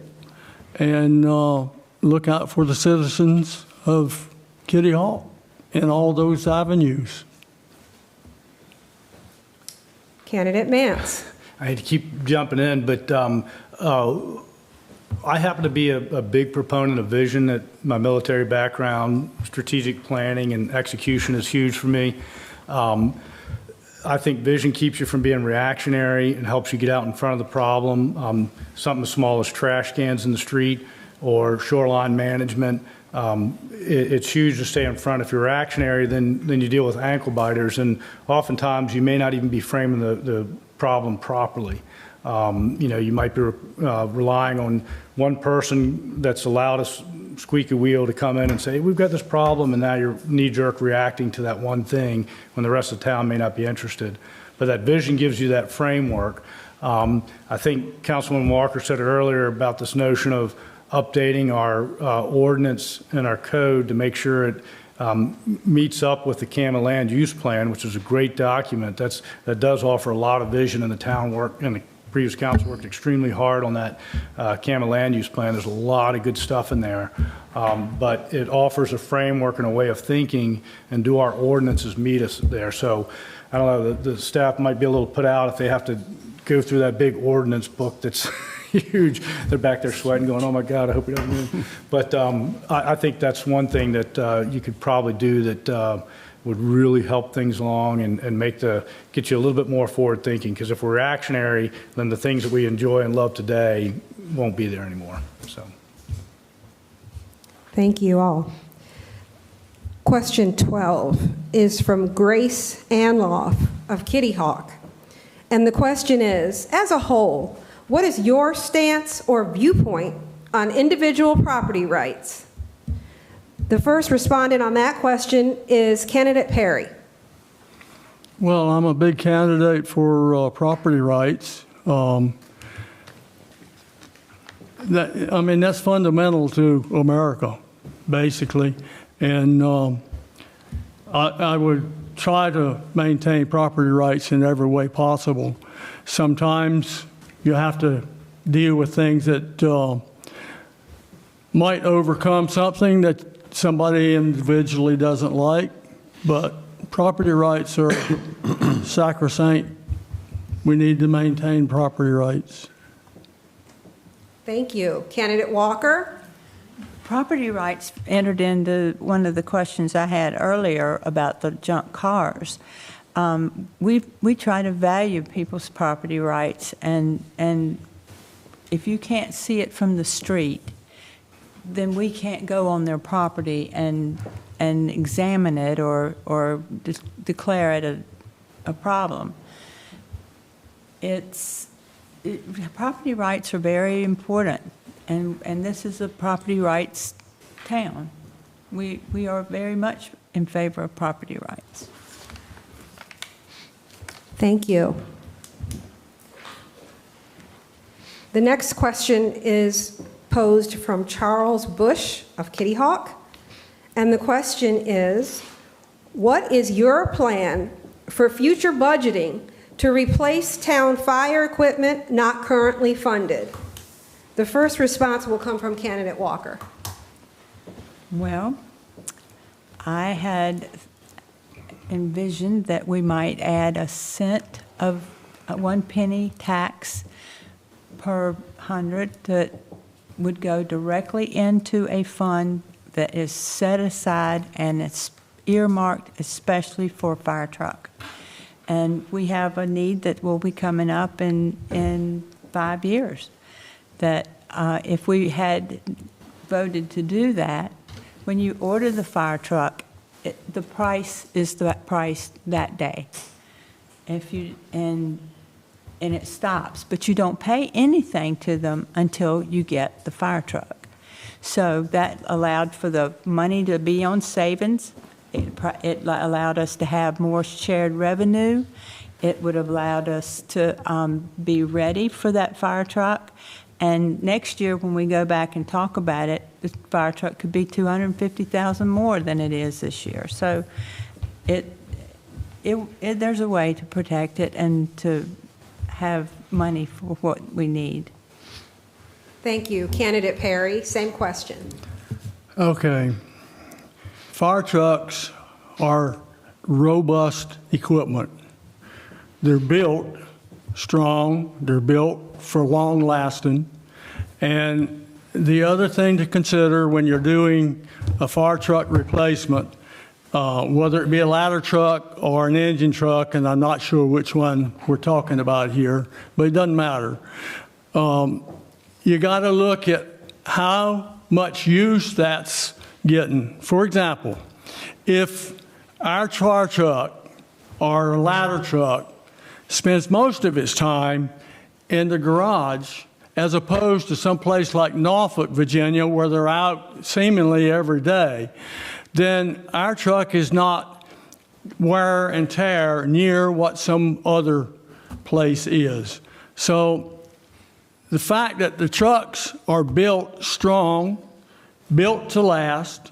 and look out for the citizens of Kitty Hawk in all those avenues. Candidate Mance. I hate to keep jumping in, but I happen to be a big proponent of vision. That my military background, strategic planning and execution is huge for me. I think vision keeps you from being reactionary and helps you get out in front of the problem. Something as small as trash cans in the street or shoreline management. It's huge to stay in front. If you're reactionary, then you deal with ankle biters, and oftentimes you may not even be framing the problem properly. You might be relying on one person that's the loudest squeaky wheel to come in and say, we've got this problem, and now you're knee-jerk reacting to that one thing when the rest of the town may not be interested. But that vision gives you that framework. I think Councilman Walker said it earlier about this notion of updating our ordinance and our code to make sure it meets up with the CAMA land use plan, which is a great document. That does offer a lot of vision, and the town worked, and the previous council worked extremely hard on that CAMA land use plan. There's a lot of good stuff in there, but it offers a framework and a way of thinking, and do our ordinances meet us there? So I don't know, the staff might be a little put out if they have to go through that big ordinance book that's huge. They're back there sweating, going, oh my God, I hope we don't win. But I think that's one thing that you could probably do that would really help things along and get you a little bit more forward thinking. Because if we're reactionary, then the things that we enjoy and love today won't be there anymore. So, Thank you all. Question 12 is from Grace Anloff of Kitty Hawk. And the question is, as a whole, what is your stance or viewpoint on individual property rights? The first respondent on that question is candidate Perry. Well, I'm a big candidate for property rights. That's fundamental to America, basically. And I would try to maintain property rights in every way possible. Sometimes you have to deal with things that might overcome something that somebody individually doesn't like, but property rights are sacrosanct. We need to maintain property rights. Thank you. Candidate Walker? Property rights entered into one of the questions I had earlier about the junk cars. We try to value people's property rights, and if you can't see it from the street, then we can't go on their property and examine it or declare it a problem. Property rights are very important, and this is a property rights town. We are very much in favor of property rights. Thank you. The next question is posed from Charles Bush of Kitty Hawk. And the question is, what is your plan for future budgeting to replace town fire equipment not currently funded? The first response will come from candidate Walker. Well, I had envisioned that we might add a cent of a 1 penny tax per 100 that would go directly into a fund that is set aside and it's earmarked especially for a fire truck. And we have a need that will be coming up in 5 years. That if we had voted to do that, when you order the fire truck, the price is the price that day. And it stops, but you don't pay anything to them until you get the fire truck. So that allowed for the money to be on savings. It allowed us to have more shared revenue. It would have allowed us to be ready for that fire truck. And next year, when we go back and talk about it, the fire truck could be $250,000 more than it is this year. So there's a way to protect it and to have money for what we need. Thank you. Candidate Perry, same question. Okay. Fire trucks are robust equipment. They're built strong, they're built for long lasting. And the other thing to consider when you're doing a fire truck replacement, whether it be a ladder truck or an engine truck, and I'm not sure which one we're talking about here, but it doesn't matter. You got to look at how much use that's getting. For example, if our fire truck or ladder truck spends most of its time in the garage, as opposed to some place like Norfolk, Virginia, where they're out seemingly every day, then our truck is not wear and tear near what some other place is. So the fact that the trucks are built strong, built to last,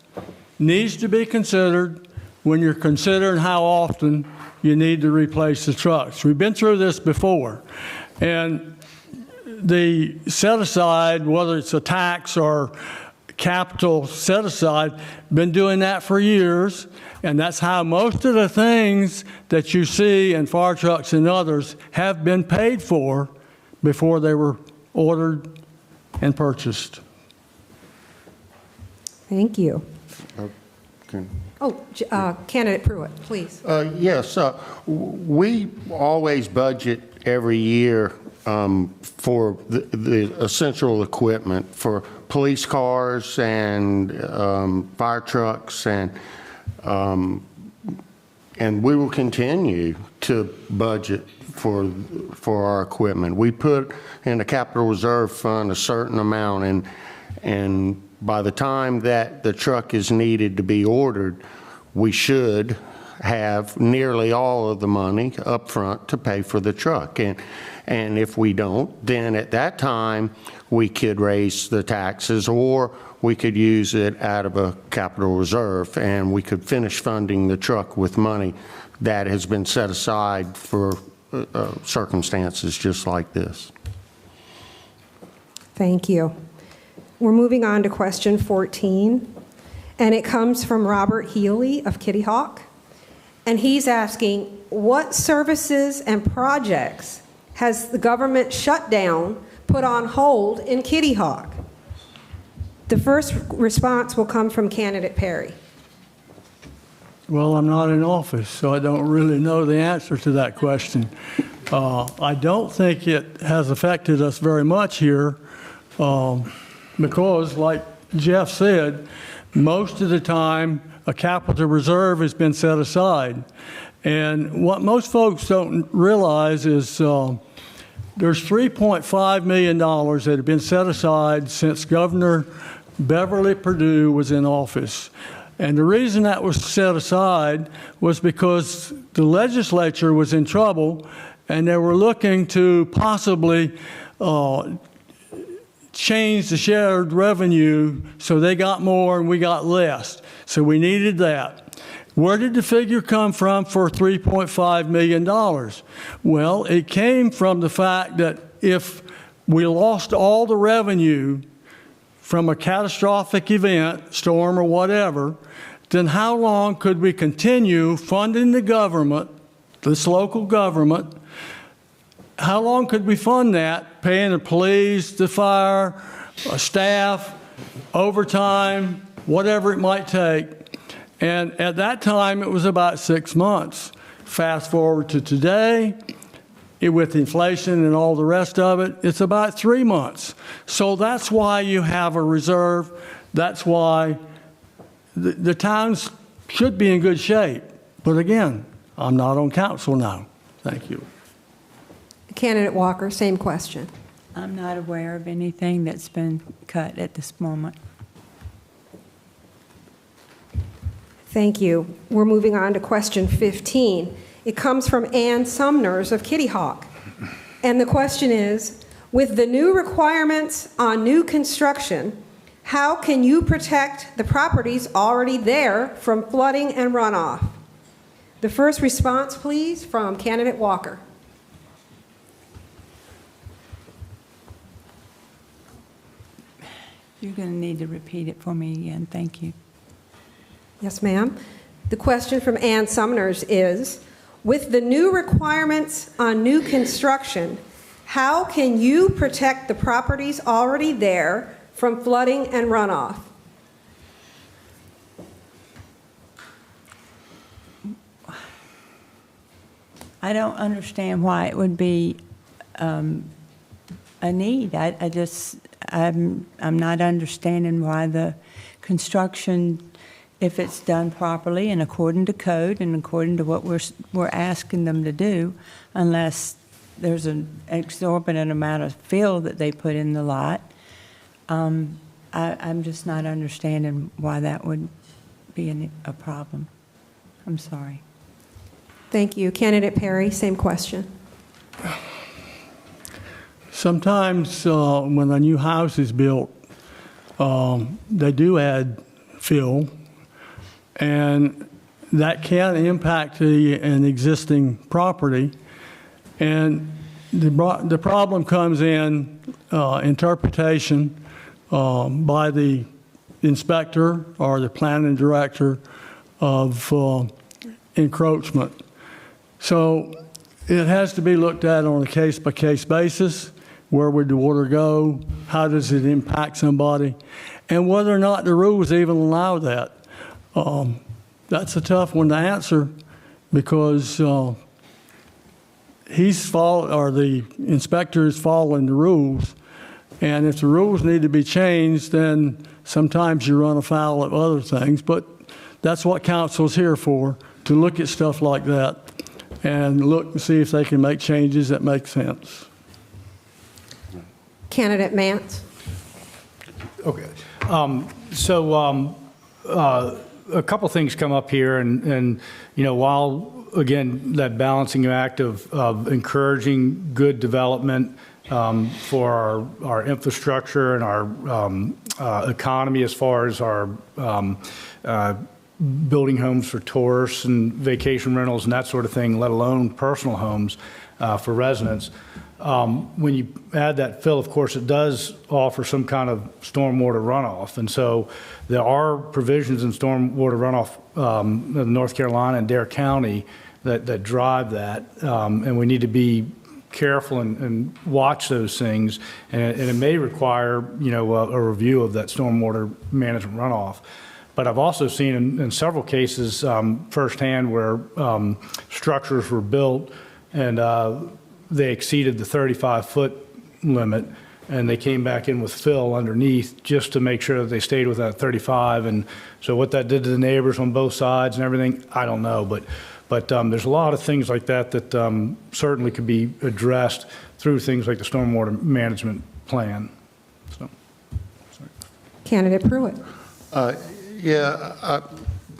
needs to be considered when you're considering how often you need to replace the trucks. We've been through this before. And the set-aside, whether it's a tax or capital set-aside, been doing that for years. And that's how most of the things that you see in fire trucks and others have been paid for before they were ordered and purchased. Thank you. Okay. Candidate Pruitt, please. Yes, we always budget every year for the essential equipment for police cars and fire trucks, and we will continue to budget for our equipment. We put in the capital reserve fund a certain amount, and by the time that the truck is needed to be ordered, we should have nearly all of the money up front to pay for the truck. And if we don't, then at that time, we could raise the taxes, or we could use it out of a capital reserve, and we could finish funding the truck with money that has been set aside for circumstances just like this. Thank you. We're moving on to question 14, and it comes from Robert Healy of Kitty Hawk. And he's asking, what services and projects has the government shut down, put on hold in Kitty Hawk? The first response will come from candidate Perry. Well, I'm not in office, so I don't really know the answer to that question. I don't think it has affected us very much here because, like Jeff said, most of the time a capital reserve has been set aside. And what most folks don't realize is there's $3.5 million that have been set aside since Governor Beverly Perdue was in office. And the reason that was set aside was because the legislature was in trouble and they were looking to possibly change the shared revenue so they got more and we got less. So we needed that. Where did the figure come from for $3.5 million? Well, it came from the fact that if we lost all the revenue from a catastrophic event, storm or whatever, then how long could we continue funding the government, this local government? How long could we fund that, paying the police, the fire, staff, overtime, whatever it might take. And at that time, it was about 6 months. Fast forward to today, with inflation and all the rest of it, it's about 3 months. So that's why you have a reserve. That's why the towns should be in good shape. But again, I'm not on council now. Thank you. Candidate Walker, same question. I'm not aware of anything that's been cut at this moment. Thank you. We're moving on to question 15. It comes from Ann Sumners of Kitty Hawk. And the question is, with the new requirements on new construction, how can you protect the properties already there from flooding and runoff? The first response, please, from Candidate Walker. You're going to need to repeat it for me again. Thank you. Yes, ma'am. The question from Ann Sumners is, with the new requirements on new construction, how can you protect the properties already there from flooding and runoff? I don't understand why it would be a need. I'm not understanding why the construction, if it's done properly and according to code and according to what we're asking them to do, unless there's an exorbitant amount of fill that they put in the lot, I'm just not understanding why that would be a problem. I'm sorry. Thank you. Candidate Perry, same question. Sometimes when a new house is built, they do add fill, and that can impact an existing property. And the problem comes in interpretation by the inspector or the planning director of encroachment. So it has to be looked at on a case-by-case basis. Where would the water go? How does it impact somebody? And whether or not the rules even allow that. That's a tough one to answer because the inspector is following the rules. And if the rules need to be changed, then sometimes you run afoul of other things. But that's what council's here for, to look at stuff like that and look and see if they can make changes that make sense. Candidate Mance. Okay. A couple things come up here, and you know, while again that balancing act of encouraging good development for our infrastructure and our economy, as far as our building homes for tourists and vacation rentals and that sort of thing, let alone personal homes for residents. When you add that fill, of course, it does offer some kind of stormwater runoff. And so there are provisions in stormwater runoff in North Carolina and Dare County that drive that. And we need to be careful and watch those things. And it may require, you know, a review of that stormwater management runoff. But I've also seen in several cases firsthand where structures were built and they exceeded the 35-foot limit, and they came back in with fill underneath just to make sure that they stayed with that 35. And so what that did to the neighbors on both sides and everything, I don't know. But there's a lot of things like that that certainly could be addressed through things like the stormwater management plan. So, sorry. Candidate Pruitt.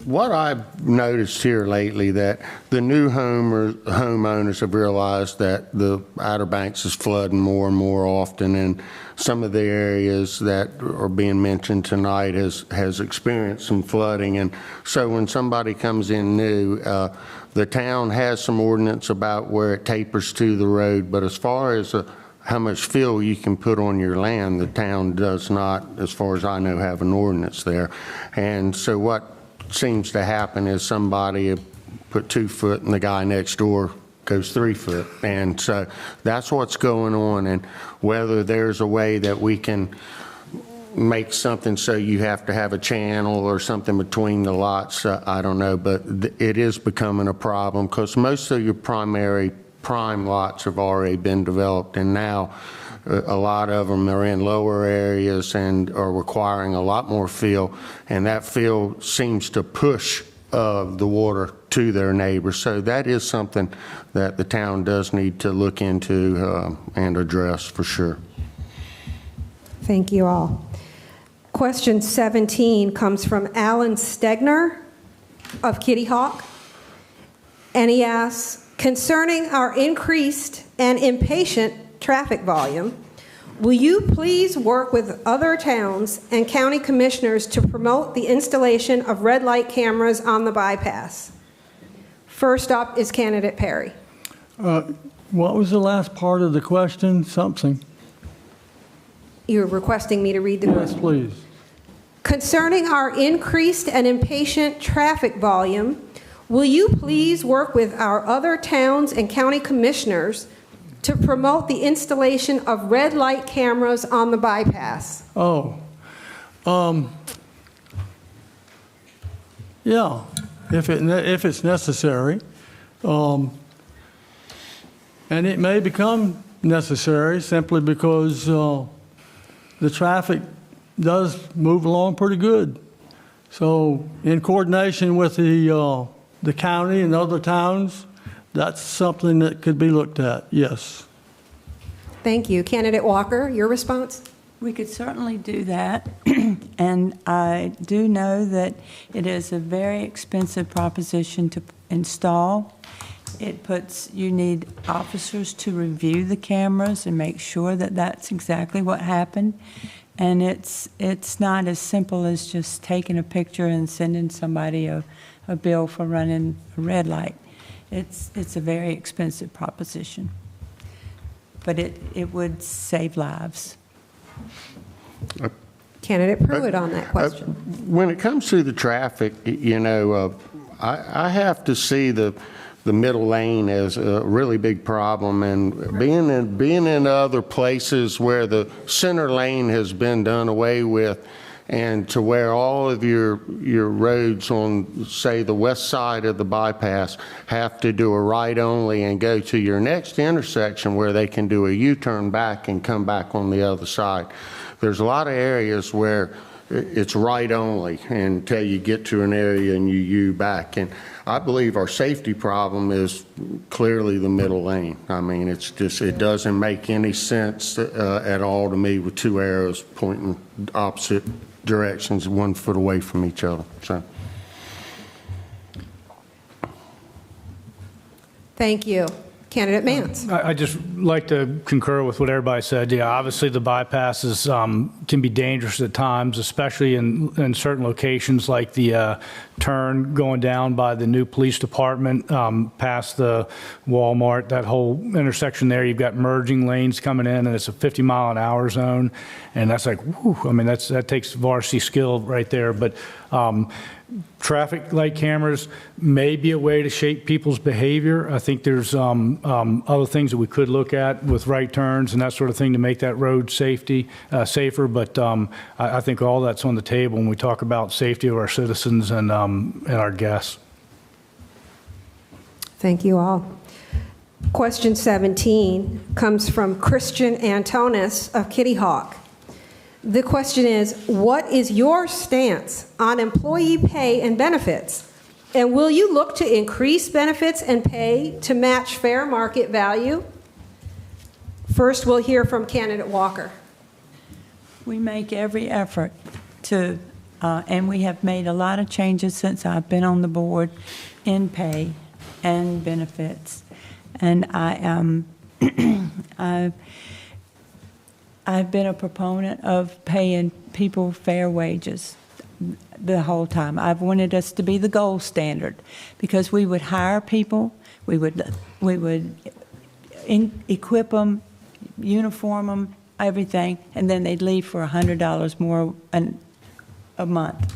What I've noticed here lately, that the new homeowners have realized that the Outer Banks is flooding more and more often, and some of the areas that are being mentioned tonight has experienced some flooding. And so when somebody comes in new, the town has some ordinance about where it tapers to the road, but as far as how much fill you can put on your land, the town does not, as far as I know, have an ordinance there. And so what seems to happen is somebody put 2 foot and the guy next door goes 3 foot. And so that's what's going on. And whether there's a way that we can make something so you have to have a channel or something between the lots. I don't know, but it is becoming a problem because most of your prime lots have already been developed, and now a lot of them are in lower areas and are requiring a lot more fill, and that fill seems to push the water to their neighbors. So that is something that the town does need to look into and address for sure. Thank you all. Question 17 comes from Alan Stegner of Kitty Hawk, and he asks, concerning our increased and impatient traffic volume, will you please work with other towns and county commissioners to promote the installation of red light cameras on the bypass? First up is candidate Perry. What was the last part of the question? Something. You're requesting me to read the Yes, question? please. Concerning our increased and impatient traffic volume, will you please work with our other towns and county commissioners to promote the installation of red light cameras on the bypass? Oh, yeah, if it's necessary. And it may become necessary simply because the traffic does move along pretty good. So in coordination with the county and other towns, that's something that could be looked at, yes. Thank you. Candidate Walker, your response? We could certainly do that, and I do know that it is a very expensive proposition to install. You need officers to review the cameras and make sure that that's exactly what happened. And it's not as simple as just taking a picture and sending somebody a bill for running a red light. It's a very expensive proposition, but it would save lives. Candidate Pruitt on that question. When it comes to the traffic, you know, I have to see the middle lane as a really big problem, and being in other places where the center lane has been done away with, and to where all of your roads on, say, the west side of the bypass have to do a right only and go to your next intersection where they can do a U-turn back and come back on the other side. There's a lot of areas where it's right only until you get to an area and you U back. And I believe our safety problem is clearly the middle lane. I mean, it's just, it doesn't make any sense at all to me with two arrows pointing opposite directions, 1 foot away from each other. So. Thank you. Candidate Mance. I just like to concur with what everybody said. Yeah, obviously the bypasses can be dangerous at times, especially in certain locations like the turn going down by the new police department, past the Walmart, that whole intersection there. You've got merging lanes coming in, and it's a 50-mile-an-hour zone, and that's like, whew, I mean, that takes varsity skill right there. But traffic light cameras may be a way to shape people's behavior. I think there's other things that we could look at with right turns and that sort of thing to make that road safer. But I think all that's on the table when we talk about safety of our citizens and our guests. Thank you all. Question 17 comes from Christian Antonis of Kitty Hawk. The question is, what is your stance on employee pay and benefits? And will you look to increase benefits and pay to match fair market value? First, we'll hear from candidate Walker. We make every effort to, and we have made a lot of changes since I've been on the board in pay and benefits. And I've been a proponent of paying people fair wages the whole time. I've wanted us to be the gold standard because we would hire people, we would equip them, uniform them, everything, and then they'd leave for $100 more a month.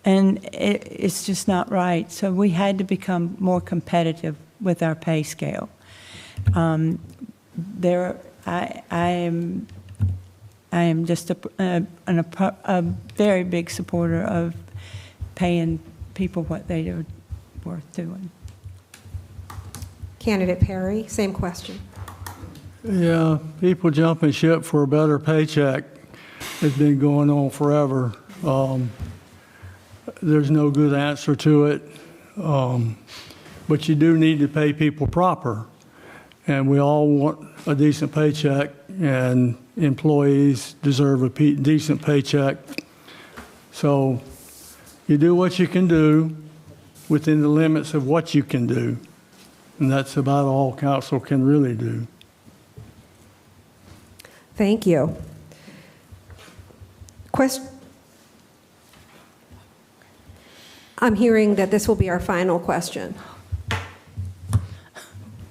And it's just not right. So we had to become more competitive with our pay I'm I am just a very big supporter of paying people what they are worth doing. Candidate Perry, same question. Yeah, people jumping ship for a better paycheck has been going on forever. There's no good answer to it, but you do need to pay people proper. And we all want a decent paycheck, and employees deserve a decent paycheck. So you do what you can do within the limits of what you can do. And that's about all council can really do. Thank you. I'm hearing that this will be our final question.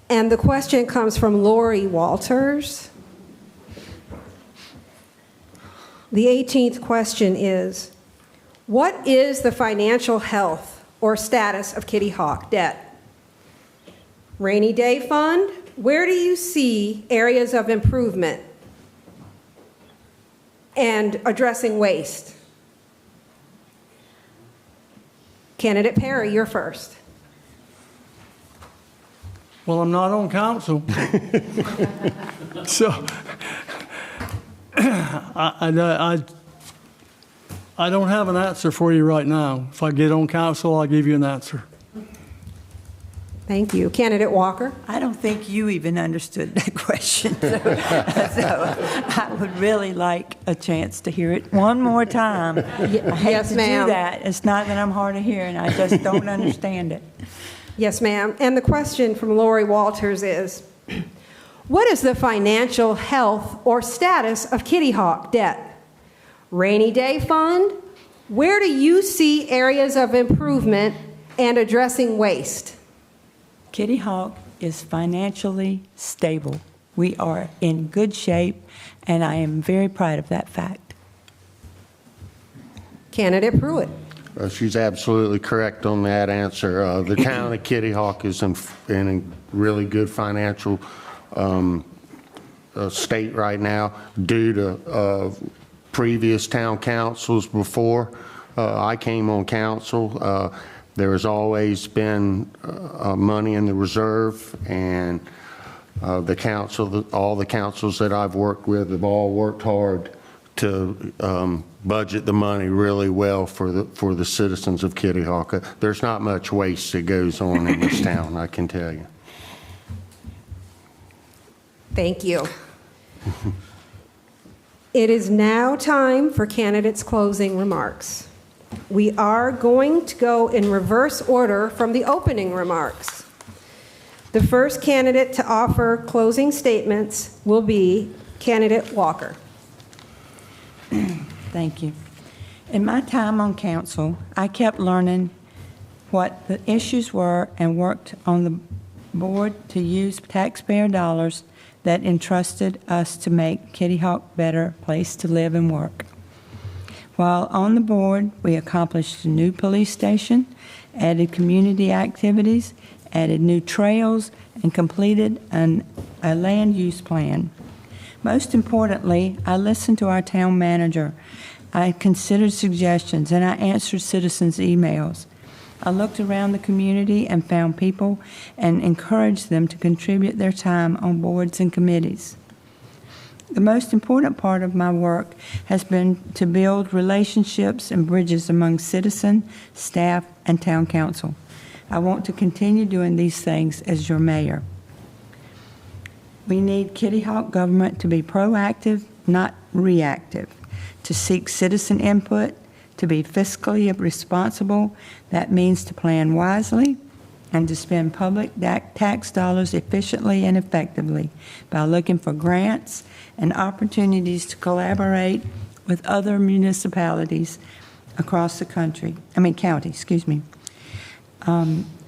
And the question comes from Lori Walters. The 18th question is, what is the financial health or status of Kitty Hawk debt? Rainy day fund, where do you see areas of improvement? And addressing waste. Candidate Perry, you're first. Well, I'm not on council. So I don't have an answer for you right now. If I get on council, I'll give you an answer. Thank you. Candidate Walker? I don't think you even understood that question. So I would really like a chance to hear it one more time. I hate Yes, to ma'am. do that. It's not that I'm hard of hearing. I just don't understand it. Yes, ma'am. And the question from Lori Walters is, what is the financial health or status of Kitty Hawk debt? Rainy day fund? Where do you see areas of improvement and addressing waste? Kitty Hawk is financially stable. We are in good shape, and I am very proud of that fact. Candidate Pruitt? She's absolutely correct on that answer. The town of Kitty Hawk is in a really good financial state right now due to previous town councils before I came on council. There has always been money in the reserve, and all the councils that I've worked with have all worked hard to budget the money really well for the citizens of Kitty Hawk. There's not much waste that goes on in this town, I can tell you. Thank you. It is now time for candidates' closing remarks. We are going to go in reverse order from the opening remarks. The first candidate to offer closing statements will be Candidate Walker. Thank you. In my time on council, I kept learning what the issues were and worked on the board to use taxpayer dollars that entrusted us to make Kitty Hawk a better place to live and work. While on the board, we accomplished a new police station, added community activities, added new trails, and completed a land use plan. Most importantly, I listened to our town manager. I considered suggestions, and I answered citizens' emails. I looked around the community and found people and encouraged them to contribute their time on boards and committees. The most important part of my work has been to build relationships and bridges among citizens, staff, and town council. I want to continue doing these things as your mayor. We need Kitty Hawk government to be proactive, not reactive, to seek citizen input, to be fiscally responsible. That means to plan wisely and to spend public tax dollars efficiently and effectively by looking for grants and opportunities to collaborate with other municipalities across the county,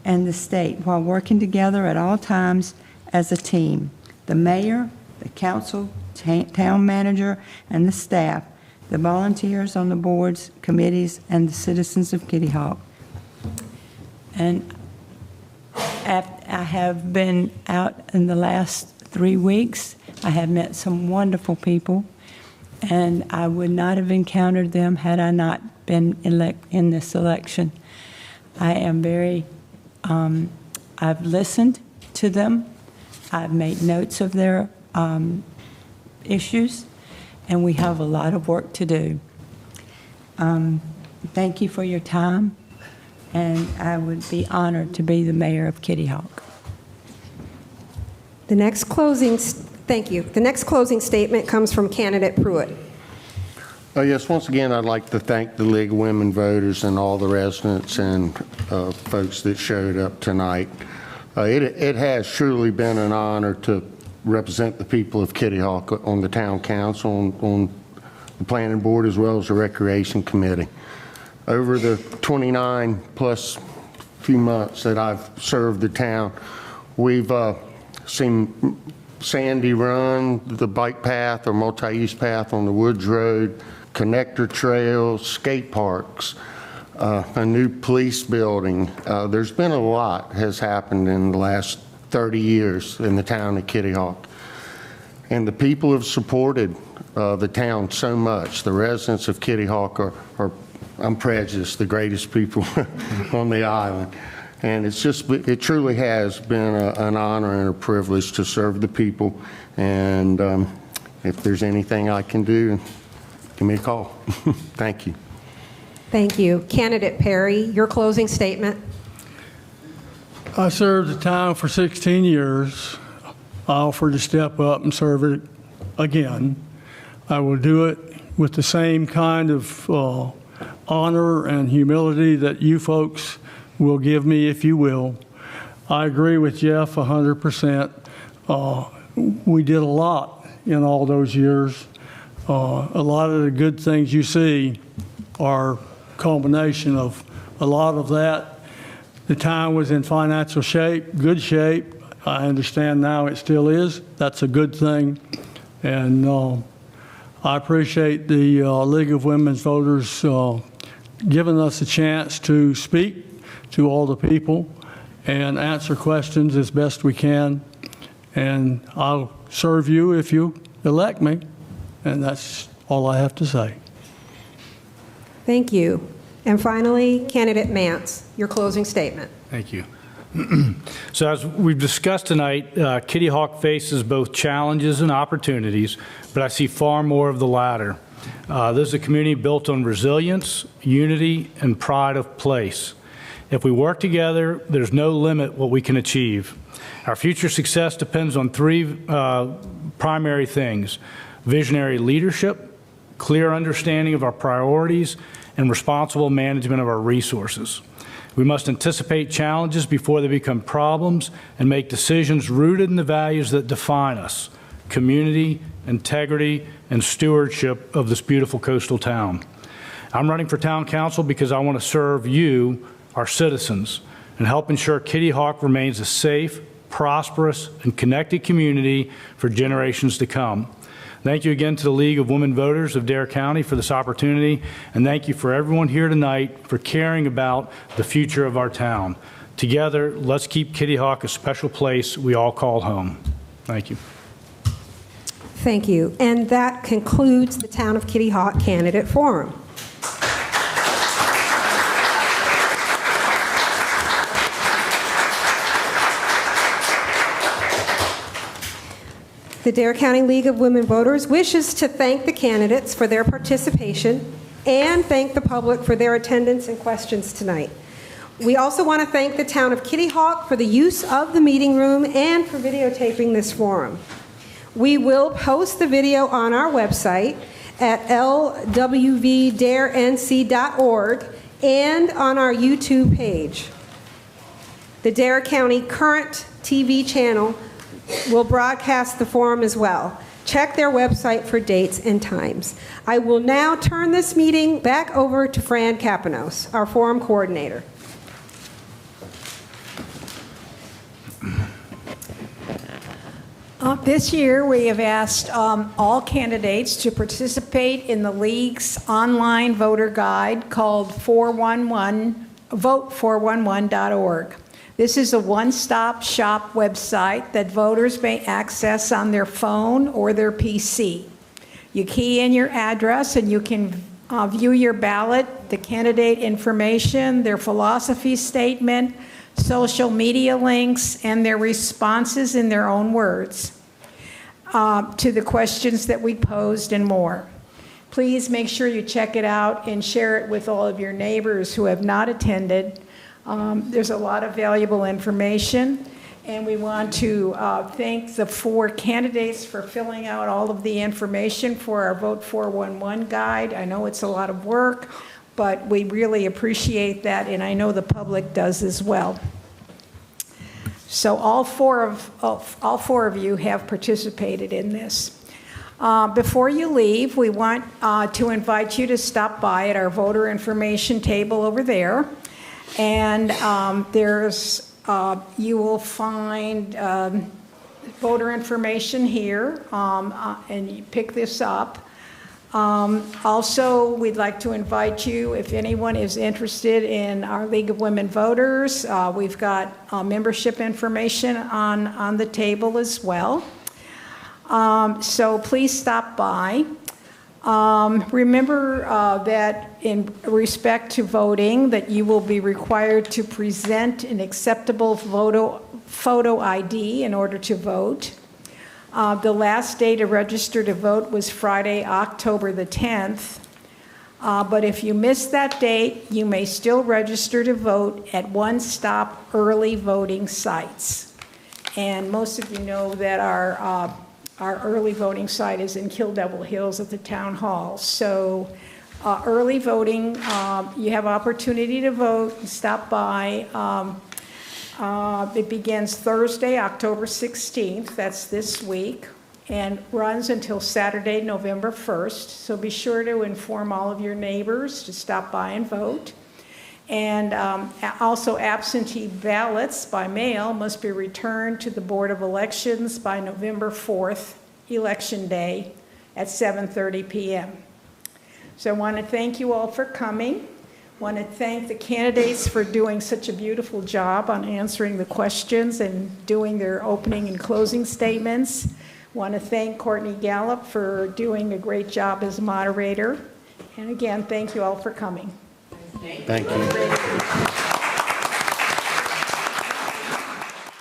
and the state, while working together at all times as a team. The mayor, the council, town manager, and the staff, the volunteers on the boards, committees, and the citizens of Kitty Hawk. And I have been out in the last 3 weeks. I have met some wonderful people, and I would not have encountered them had I not been in this election. I am very, I've listened to them. I've made notes of their issues, and we have a lot of work to do. Thank you for your time, and I would be honored to be the mayor of Kitty Hawk. Thank you. The next closing statement comes from candidate Pruitt. Yes, once again, I'd like to thank the League of Women Voters and all the residents and folks that showed up tonight. It has truly been an honor to represent the people of Kitty Hawk on the town council, on the planning board, as well as the recreation committee. Over the 29 plus few months that I've served the town, we've seen Sandy Run, the bike path or multi-use path on the Woods Road, connector trails, skate parks, a new police building. There's been a lot has happened in the last 30 years in the town of Kitty Hawk. And the people have supported the town so much. The residents of Kitty Hawk are, I'm prejudiced, the greatest people on the island. And it truly has been an honor and a privilege to serve the people. And if there's anything I can do, give me a call. Thank you. Thank you. Candidate Perry, your closing statement. I served the town for 16 years. I offer to step up and serve it again. I will do it with the same kind of honor and humility that you folks will give me, if you will. I agree with Jeff 100%. We did a lot in all those years. A lot of the good things you see are a combination of a lot of that. The town was in financial shape, good shape. I understand now it still is. That's a good thing. And I appreciate the League of Women's Voters giving us a chance to speak to all the people and answer questions as best we can. And I'll serve you if you elect me. And that's all I have to say. Thank you. And finally, candidate Mance, your closing statement. Thank you. So as we've discussed tonight, Kitty Hawk faces both challenges and opportunities, but I see far more of the latter. This is a community built on resilience, unity, and pride of place. If we work together, there's no limit what we can achieve. Our future success depends on three primary things: visionary leadership, clear understanding of our priorities, and responsible management of our resources. We must anticipate challenges before they become problems and make decisions rooted in the values that define us: community, integrity, and stewardship of this beautiful coastal town. I'm running for town council because I want to serve you, our citizens, and help ensure Kitty Hawk remains a safe, prosperous, and connected community for generations to come. Thank you again to the League of Women Voters of Dare County for this opportunity, and thank you for everyone here tonight for caring about the future of our town. Together, let's keep Kitty Hawk a special place we all call home. Thank you. Thank you. And that concludes the Town of Kitty Hawk Candidate Forum. The Dare County League of Women Voters wishes to thank the candidates for their participation and thank the public for their attendance and questions tonight. We also want to thank the Town of Kitty Hawk for the use of the meeting room and for videotaping this forum. We will post the video on our website at lwvdarenc.org and on our YouTube page. The Dare County Current TV channel will broadcast the forum as well. Check their website for dates and times. I will now turn this meeting back over to Fran Kapanos, our forum coordinator. This year, we have asked all candidates to participate in the League's online voter guide called vote411.org. This is a one-stop shop website that voters may access on their phone or their PC. You key in your address and you can view your ballot, the candidate information, their philosophy statement, social media links, and their responses in their own words to the questions that we posed and more. Please make sure you check it out and share it with all of your neighbors who have not attended. There's a lot of valuable information, and we want to thank the 4 candidates for filling out all of the information for our Vote 411 guide. I know it's a lot of work, but we really appreciate that, and I know the public does as well. So all four of you have participated in this. Before you leave, we want to invite you to stop by at our voter information table over there. And you will find voter information here, and you pick this up. Also, we'd like to invite you, if anyone is interested in our League of Women Voters, we've got membership information on the table as well. So please stop by. Remember that in respect to voting, that you will be required to present an acceptable photo ID in order to vote. The last day to register to vote was Friday, October the 10th. But if you missed that date, you may still register to vote at one-stop early voting sites. And most of you know that our early voting site is in Kill Devil Hills at the town hall. So early voting, you have opportunity to vote, stop by. It begins Thursday, October 16th, that's this week, and runs until Saturday, November 1st. So be sure to inform all of your neighbors to stop by and vote. And also absentee ballots by mail must be returned to the Board of Elections by November 4th, Election Day, at 7:30 p.m. So I want to thank you all for coming. I want to thank the candidates for doing such a beautiful job on answering the questions and doing their opening and closing statements. I want to thank Courtney Gallup for doing a great job as moderator. And again, thank you all for coming. Thank you.